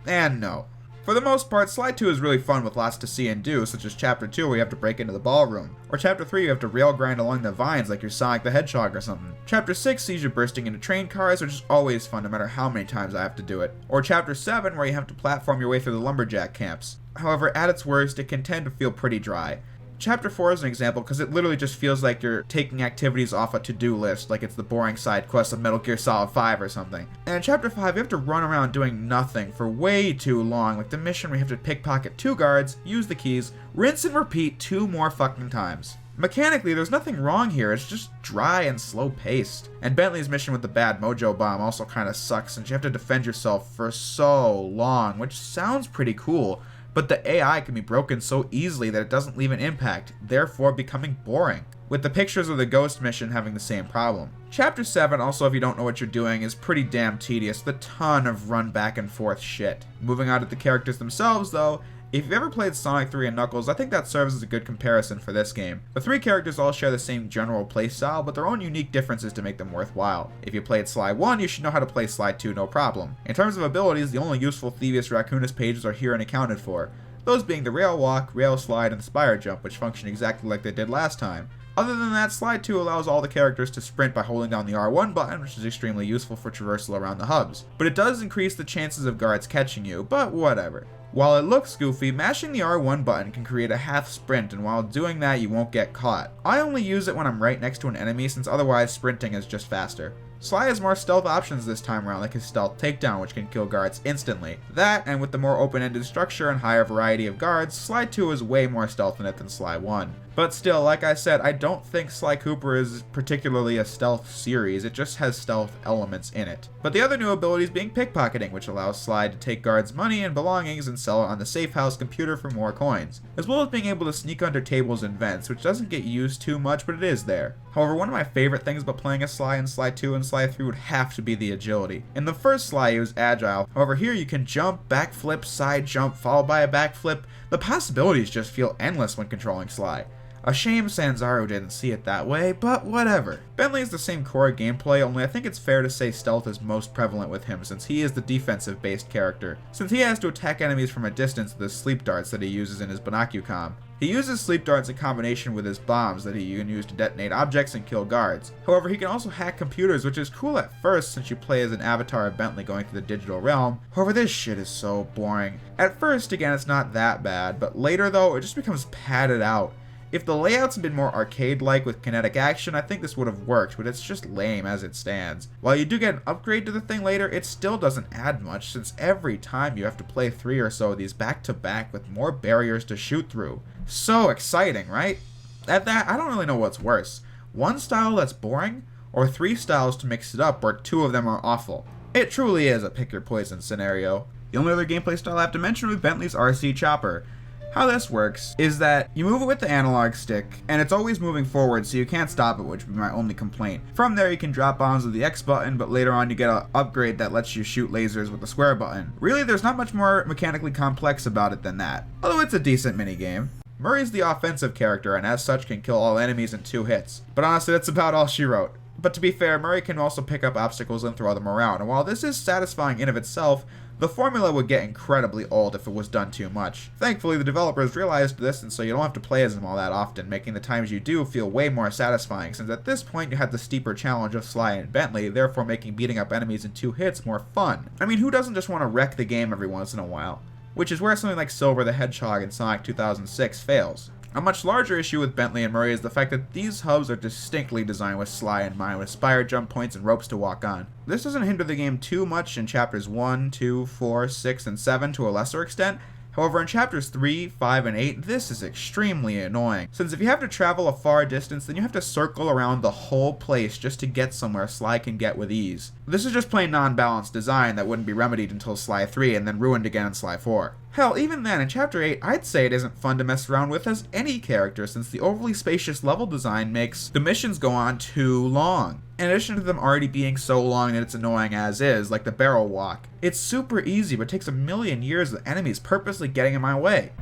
and no. For the most part, Slide 2 is really fun with lots to see and do, such as Chapter 2 where you have to break into the ballroom, or Chapter 3 you have to rail grind along the vines like you're Sonic the Hedgehog or something. Chapter 6 sees you bursting into train cars, which is always fun no matter how many times I have to do it. Or Chapter 7 where you have to platform your way through the lumberjack camps. However, at its worst, it can tend to feel pretty dry. Chapter 4 is an example because it literally just feels like you're taking activities off a to-do list, like it's the boring side quest of Metal Gear Solid 5 or something. And in Chapter 5, you have to run around doing nothing for way too long, like the mission where you have to pickpocket 2 guards, use the keys, rinse and repeat 2 more fucking times. Mechanically, there's nothing wrong here, it's just dry and slow-paced. And Bentley's mission with the bad mojo bomb also kinda sucks since you have to defend yourself for so long, which sounds pretty cool. But the AI can be broken so easily that it doesn't leave an impact, therefore becoming boring, with the pictures of the ghost mission having the same problem. Chapter 7, also if you don't know what you're doing, is pretty damn tedious with a ton of run back and forth shit. Moving on to the characters themselves though, if you've ever played Sonic 3 and Knuckles, I think that serves as a good comparison for this game. The 3 characters all share the same general playstyle, but their own unique differences to make them worthwhile. If you played Sly 1, you should know how to play Sly 2 no problem. In terms of abilities, the only useful Thievius Raccoonus pages are here and accounted for, those being the Rail Walk, Rail Slide, and the Spire Jump, which function exactly like they did last time. Other than that, Slide 2 allows all the characters to sprint by holding down the R1 button, which is extremely useful for traversal around the hubs. But it does increase the chances of guards catching you, but whatever. While it looks goofy, mashing the R1 button can create a half sprint, and while doing that you won't get caught. I only use it when I'm right next to an enemy, since otherwise sprinting is just faster. Sly has more stealth options this time around, like his stealth takedown, which can kill guards instantly. That, and with the more open-ended structure and higher variety of guards, Sly 2 is way more stealth in it than Sly 1. But still, like I said, I don't think Sly Cooper is particularly a stealth series, it just has stealth elements in it. But the other new abilities being pickpocketing, which allows Sly to take guards' money and belongings and sell it on the safe house computer for more coins, as well as being able to sneak under tables and vents, which doesn't get used too much, but it is there. However, one of my favorite things about playing as Sly in Sly 2 and Sly 3 would have to be the agility. In the first Sly, he was agile, however here you can jump, backflip, side jump, followed by a backflip. The possibilities just feel endless when controlling Sly. A shame Sanzaru didn't see it that way, but whatever. Bentley is the same core gameplay, only I think it's fair to say stealth is most prevalent with him since he is the defensive based character, since he has to attack enemies from a distance with his sleep darts that he uses in his Binocucom. He uses sleep darts in combination with his bombs that he can use to detonate objects and kill guards. However, he can also hack computers, which is cool at first since you play as an avatar of Bentley going through the digital realm. However, this shit is so boring. At first, again, it's not that bad, but later though, it just becomes padded out. If the layouts had been more arcade-like with kinetic action, I think this would have worked, but it's just lame as it stands. While you do get an upgrade to the thing later, it still doesn't add much, since every time you have to play 3 or so of these back-to-back with more barriers to shoot through. So exciting, right? At that, I don't really know what's worse. One style that's boring, or 3 styles to mix it up where 2 of them are awful. It truly is a pick-your-poison scenario. The only other gameplay style I have to mention is Bentley's RC Chopper. How this works is that you move it with the analog stick, and it's always moving forward so you can't stop it, which would be my only complaint. From there you can drop bombs with the X button, but later on you get an upgrade that lets you shoot lasers with the square button. Really, there's not much more mechanically complex about it than that, although it's a decent minigame. Murray's the offensive character and as such can kill all enemies in 2 hits, but honestly that's about all she wrote. But to be fair, Murray can also pick up obstacles and throw them around, and while this is satisfying in of itself, the formula would get incredibly old if it was done too much. Thankfully, the developers realized this, and so you don't have to play as him all that often, making the times you do feel way more satisfying, since at this point you have the steeper challenge of Sly and Bentley, therefore making beating up enemies in 2 hits more fun. I mean, who doesn't just want to wreck the game every once in a while? Which is where something like Silver the Hedgehog in Sonic 2006 fails. A much larger issue with Bentley and Murray is the fact that these hubs are distinctly designed with Sly in mind, with spire jump points and ropes to walk on. This doesn't hinder the game too much in chapters 1, 2, 4, 6, and 7 to a lesser extent. However, in chapters 3, 5, and 8, this is extremely annoying, since if you have to travel a far distance, then you have to circle around the whole place just to get somewhere Sly can get with ease. This is just plain non-balanced design that wouldn't be remedied until Sly 3 and then ruined again in Sly 4. Hell, even then, in Chapter 8, I'd say it isn't fun to mess around with as any character, since the overly spacious level design makes the missions go on too long. In addition to them already being so long that it's annoying as is, like the barrel walk. It's super easy, but takes a million years of enemies purposely getting in my way.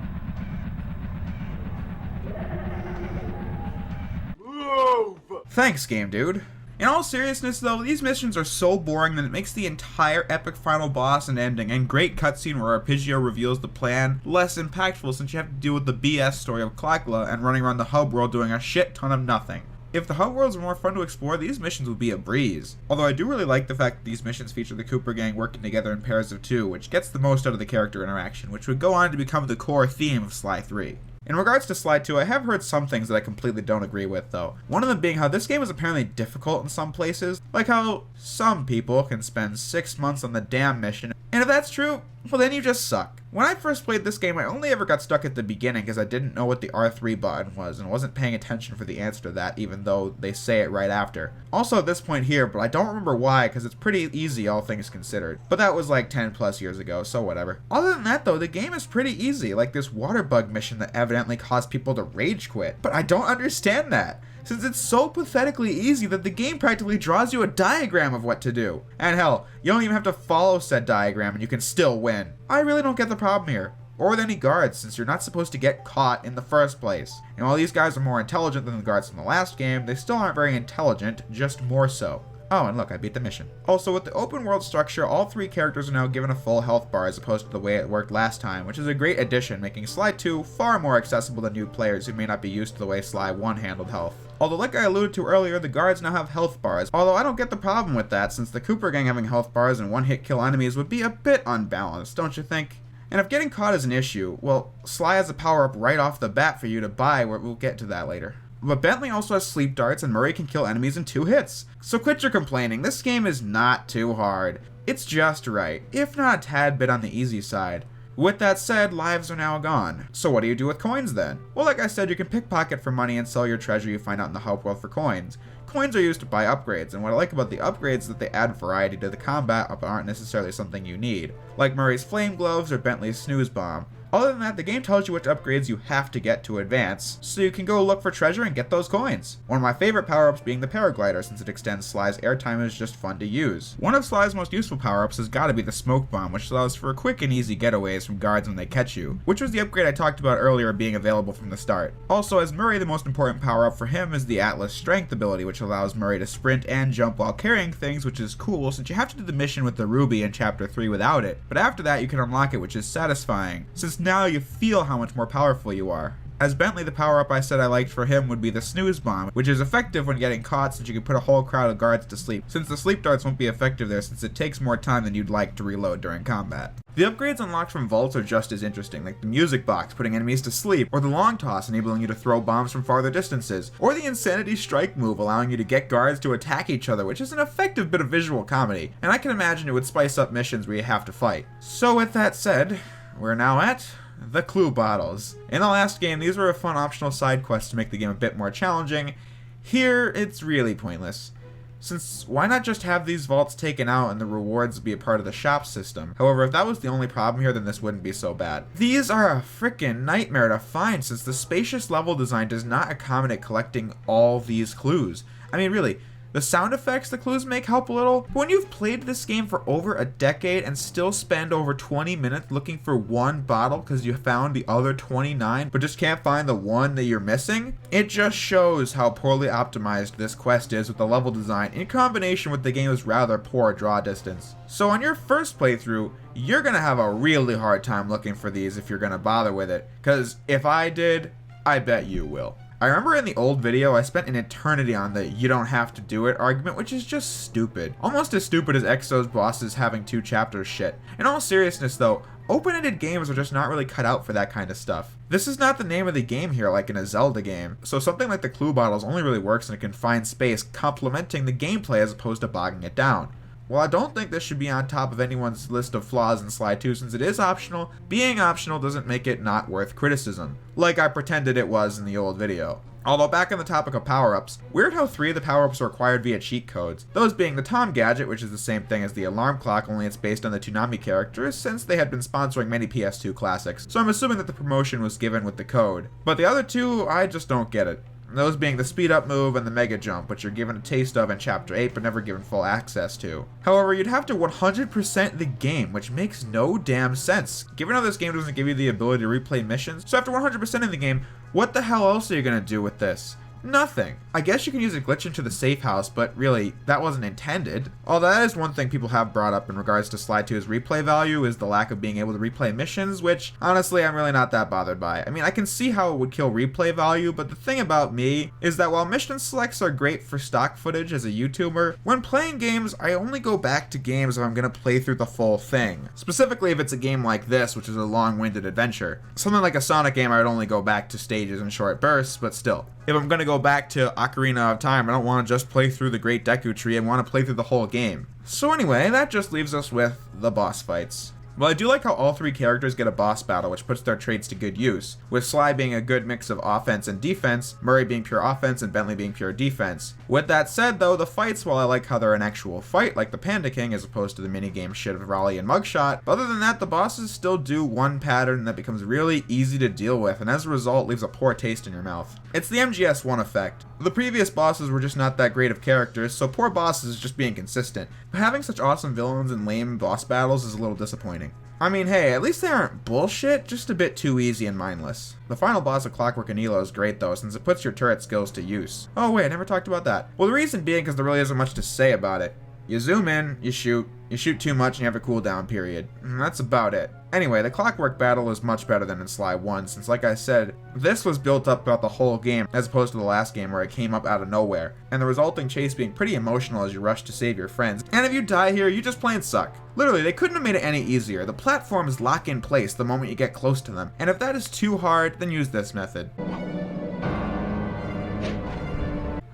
Thanks, game dude. In all seriousness though, these missions are so boring that it makes the entire epic final boss and ending and great cutscene where Arpeggio reveals the plan less impactful, since you have to deal with the BS story of Clockwork and running around the hub world doing a shit ton of nothing. If the hub worlds were more fun to explore, these missions would be a breeze. Although I do really like the fact that these missions feature the Cooper gang working together in pairs of 2, which gets the most out of the character interaction, which would go on to become the core theme of Sly 3. In regards to Sly 2, I have heard some things that I completely don't agree with though. One of them being how this game is apparently difficult in some places, like how some people can spend 6 months on the damn mission, and if that's true, well then you just suck. When I first played this game, I only ever got stuck at the beginning because I didn't know what the R3 button was and wasn't paying attention for the answer to that, even though they say it right after. Also at this point here, but I don't remember why because it's pretty easy all things considered. But that was like 10 plus years ago, so whatever. Other than that though, the game is pretty easy, like this water bug mission that evidently caused people to rage quit. But I don't understand that, since it's so pathetically easy that the game practically draws you a diagram of what to do. And hell, you don't even have to follow said diagram and you can still win. I really don't get the problem here. Or with any guards, since you're not supposed to get caught in the first place. And while these guys are more intelligent than the guards from the last game, they still aren't very intelligent, just more so. Oh, and look, I beat the mission. Also, with the open world structure, all 3 characters are now given a full health bar as opposed to the way it worked last time, which is a great addition, making Sly 2 far more accessible to new players who may not be used to the way Sly 1 handled health. Although, like I alluded to earlier, the guards now have health bars, although I don't get the problem with that, since the Cooper gang having health bars and one-hit kill enemies would be a bit unbalanced, don't you think? And if getting caught is an issue, well, Sly has a power-up right off the bat for you to buy, where we'll get to that later. But Bentley also has sleep darts, and Murray can kill enemies in 2 hits. So quit your complaining, this game is not too hard. It's just right, if not a tad bit on the easy side. With that said, lives are now gone. So what do you do with coins then? Well, like I said, you can pickpocket for money and sell your treasure you find out in the hub world for coins. Coins are used to buy upgrades, and what I like about the upgrades is that they add variety to the combat but aren't necessarily something you need, like Murray's flame gloves or Bentley's snooze bomb. Other than that, the game tells you which upgrades you have to get to advance, so you can go look for treasure and get those coins. One of my favorite power-ups being the paraglider, since it extends Sly's airtime and is just fun to use. One of Sly's most useful power-ups has got to be the smoke bomb, which allows for quick and easy getaways from guards when they catch you, which was the upgrade I talked about earlier being available from the start. Also, as Murray, the most important power-up for him is the Atlas strength ability, which allows Murray to sprint and jump while carrying things, which is cool since you have to do the mission with the ruby in chapter 3 without it, but after that you can unlock it, which is satisfying, since now you feel how much more powerful you are. As Bentley, the power-up I said I liked for him would be the snooze bomb, which is effective when getting caught since you can put a whole crowd of guards to sleep, since the sleep darts won't be effective there since it takes more time than you'd like to reload during combat. The upgrades unlocked from vaults are just as interesting, like the music box putting enemies to sleep, or the long toss enabling you to throw bombs from farther distances, or the insanity strike move allowing you to get guards to attack each other, which is an effective bit of visual comedy, and I can imagine it would spice up missions where you have to fight. So with that said, we're now at the clue bottles. In the last game, these were a fun optional side quest to make the game a bit more challenging. Here, it's really pointless. Since why not just have these vaults taken out and the rewards be a part of the shop system? However, if that was the only problem here, then this wouldn't be so bad. These are a frickin' nightmare to find since the spacious level design does not accommodate collecting all these clues. I mean, really, the sound effects the clues make help a little, but when you've played this game for over a decade and still spend over 20 minutes looking for one bottle because you found the other 29 but just can't find the one that you're missing, it just shows how poorly optimized this quest is with the level design in combination with the game's rather poor draw distance. So on your first playthrough, you're gonna have a really hard time looking for these if you're gonna bother with it, because if I did, I bet you will. I remember in the old video I spent an eternity on the "you don't have to do it" argument, which is just stupid. Almost as stupid as Exo's bosses having 2 chapters shit. In all seriousness though, open-ended games are just not really cut out for that kind of stuff. This is not the name of the game here like in a Zelda game, so something like the clue bottles only really works in a confined space complementing the gameplay as opposed to bogging it down. While I don't think this should be on top of anyone's list of flaws in Sly 2 since it is optional, being optional doesn't make it not worth criticism, like I pretended it was in the old video. Although back on the topic of power-ups, weird how 3 of the power-ups are acquired via cheat codes, those being the Tom Gadget, which is the same thing as the alarm clock, only it's based on the Toonami characters since they had been sponsoring many PS2 classics, so I'm assuming that the promotion was given with the code. But the other 2, I just don't get it. Those being the speed up move and the mega jump, which you're given a taste of in chapter 8 but never given full access to. However, you'd have to 100% the game, which makes no damn sense, given how this game doesn't give you the ability to replay missions. So after 100% of the game, what the hell else are you gonna do with this? Nothing. I guess you can use a glitch into the safe house, but really, that wasn't intended. Although that is one thing people have brought up in regards to Sly 2's replay value, is the lack of being able to replay missions, which, honestly, I'm really not that bothered by. I mean, I can see how it would kill replay value, but the thing about me is that while mission selects are great for stock footage as a YouTuber, when playing games, I only go back to games if I'm gonna play through the full thing. Specifically if it's a game like this, which is a long-winded adventure. Something like a Sonic game, I would only go back to stages in short bursts, but still. If I'm gonna go back to Ocarina of Time, I don't want to just play through the Great Deku Tree, I want to play through the whole game. So anyway, that just leaves us with the boss fights. Well, I do like how all three characters get a boss battle, which puts their traits to good use, with Sly being a good mix of offense and defense, Murray being pure offense, and Bentley being pure defense. With that said, though, the fights, while I like how they're an actual fight, like the Panda King, as opposed to the minigame shit of Raleigh and Mugshot, other than that, the bosses still do one pattern that becomes really easy to deal with, and as a result, leaves a poor taste in your mouth. It's the MGS1 effect. The previous bosses were just not that great of characters, so poor bosses is just being consistent. But having such awesome villains and lame boss battles is a little disappointing. I mean, hey, at least they aren't bullshit, just a bit too easy and mindless. The final boss of Clockwork and Elo is great though, since it puts your turret skills to use. Oh wait, I never talked about that. Well, the reason being because there really isn't much to say about it. You zoom in, you shoot too much and you have a cooldown period. And that's about it. Anyway, the Clockwork Battle is much better than in Sly 1, since like I said, this was built up throughout the whole game, as opposed to the last game where it came up out of nowhere, and the resulting chase being pretty emotional as you rush to save your friends. And if you die here, you just plain suck. Literally, they couldn't have made it any easier. The platforms lock in place the moment you get close to them, and if that is too hard, then use this method.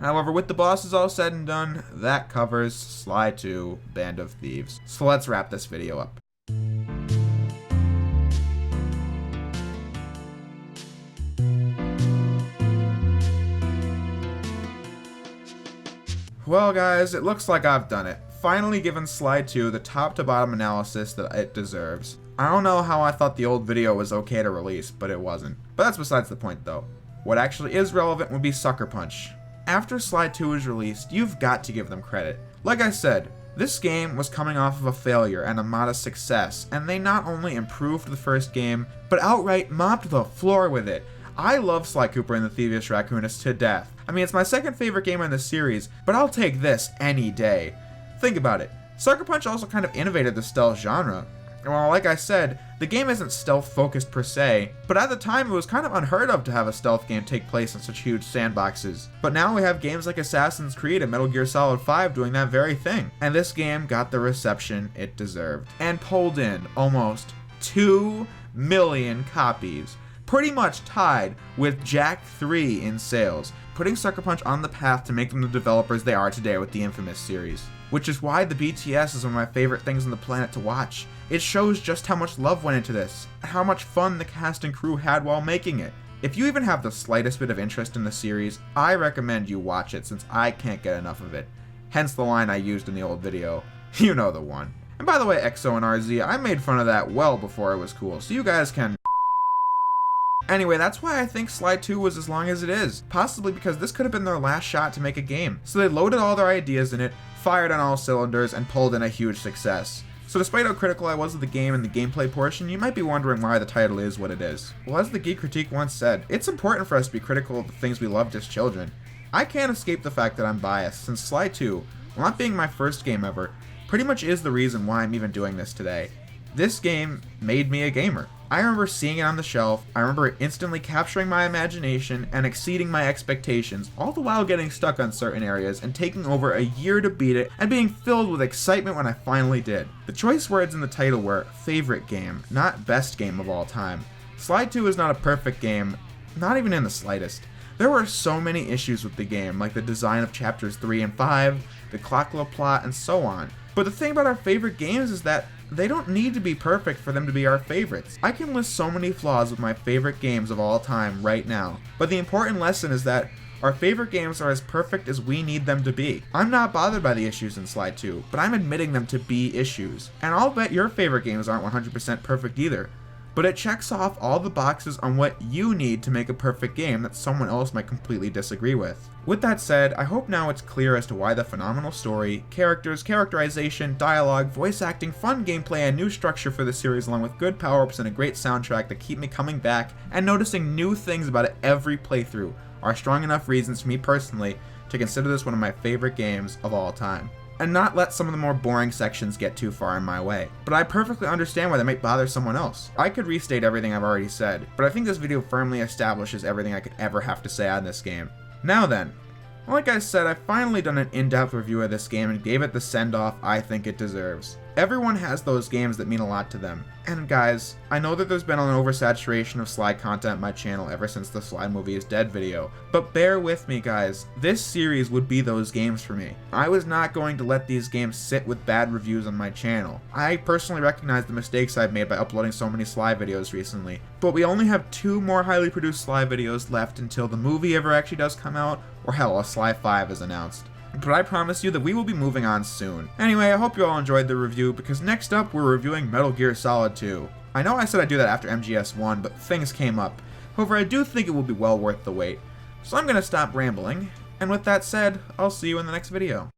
However, with the bosses all said and done, that covers Sly 2 Band of Thieves. So let's wrap this video up. Well guys, it looks like I've done it. Finally given Sly 2 the top to bottom analysis that it deserves. I don't know how I thought the old video was okay to release, but it wasn't. But that's besides the point though. What actually is relevant would be Sucker Punch. After Sly 2 was released, you've got to give them credit. Like I said, this game was coming off of a failure and a modest success, and they not only improved the first game, but outright mopped the floor with it. I love Sly Cooper and the Thievius Raccoonist to death. I mean, it's my second favorite game in the series, but I'll take this any day. Think about it. Sucker Punch also kind of innovated the stealth genre. Well, like I said, the game isn't stealth focused per se, but at the time it was kind of unheard of to have a stealth game take place in such huge sandboxes. But now we have games like Assassin's Creed and Metal Gear Solid 5 doing that very thing. And this game got the reception it deserved, and pulled in almost 2 million copies. Pretty much tied with Jack 3 in sales, putting Sucker Punch on the path to make them the developers they are today with the infamous series. Which is why the BTS is one of my favorite things on the planet to watch. It shows just how much love went into this, and how much fun the cast and crew had while making it. If you even have the slightest bit of interest in the series, I recommend you watch it since I can't get enough of it. Hence the line I used in the old video. You know the one. And by the way, EXO and RZ, I made fun of that well before it was cool, so you guys can... Anyway, that's why I think Sly 2 was as long as it is, possibly because this could have been their last shot to make a game. So they loaded all their ideas in it, fired on all cylinders, and pulled in a huge success. So despite how critical I was of the game and the gameplay portion, you might be wondering why the title is what it is. Well, as the Geek Critique once said, it's important for us to be critical of the things we loved as children. I can't escape the fact that I'm biased, since Sly 2, while not being my first game ever, pretty much is the reason why I'm even doing this today. This game made me a gamer. I remember seeing it on the shelf, I remember it instantly capturing my imagination and exceeding my expectations, all the while getting stuck on certain areas and taking over a year to beat it and being filled with excitement when I finally did. The choice words in the title were favorite game, not best game of all time. Sly 2 is not a perfect game, not even in the slightest. There were so many issues with the game, like the design of chapters 3 and 5, the Clockwork plot, and so on. But the thing about our favorite games is that they don't need to be perfect for them to be our favorites. I can list so many flaws with my favorite games of all time right now, but the important lesson is that our favorite games are as perfect as we need them to be. I'm not bothered by the issues in Sly 2, but I'm admitting them to be issues. And I'll bet your favorite games aren't 100% perfect either. But it checks off all the boxes on what you need to make a perfect game that someone else might completely disagree with. With that said, I hope now it's clear as to why the phenomenal story, characters, characterization, dialogue, voice acting, fun gameplay, and new structure for the series, along with good power-ups and a great soundtrack that keep me coming back and noticing new things about it every playthrough, are strong enough reasons for me personally to consider this one of my favorite games of all time, and not let some of the more boring sections get too far in my way. But I perfectly understand why that might bother someone else. I could restate everything I've already said, but I think this video firmly establishes everything I could ever have to say on this game. Now then, like I said, I've finally done an in-depth review of this game and gave it the send-off I think it deserves. Everyone has those games that mean a lot to them. And guys, I know that there's been an oversaturation of Sly content on my channel ever since the Sly Movie is Dead video, but bear with me guys, this series would be those games for me. I was not going to let these games sit with bad reviews on my channel. I personally recognize the mistakes I've made by uploading so many Sly videos recently, but we only have 2 more highly produced Sly videos left until the movie ever actually does come out, or hell, a Sly 5 is announced. But I promise you that we will be moving on soon. Anyway, I hope you all enjoyed the review, because next up we're reviewing Metal Gear Solid 2. I know I said I'd do that after MGS1, but things came up. However, I do think it will be well worth the wait. So I'm going to stop rambling, and with that said, I'll see you in the next video.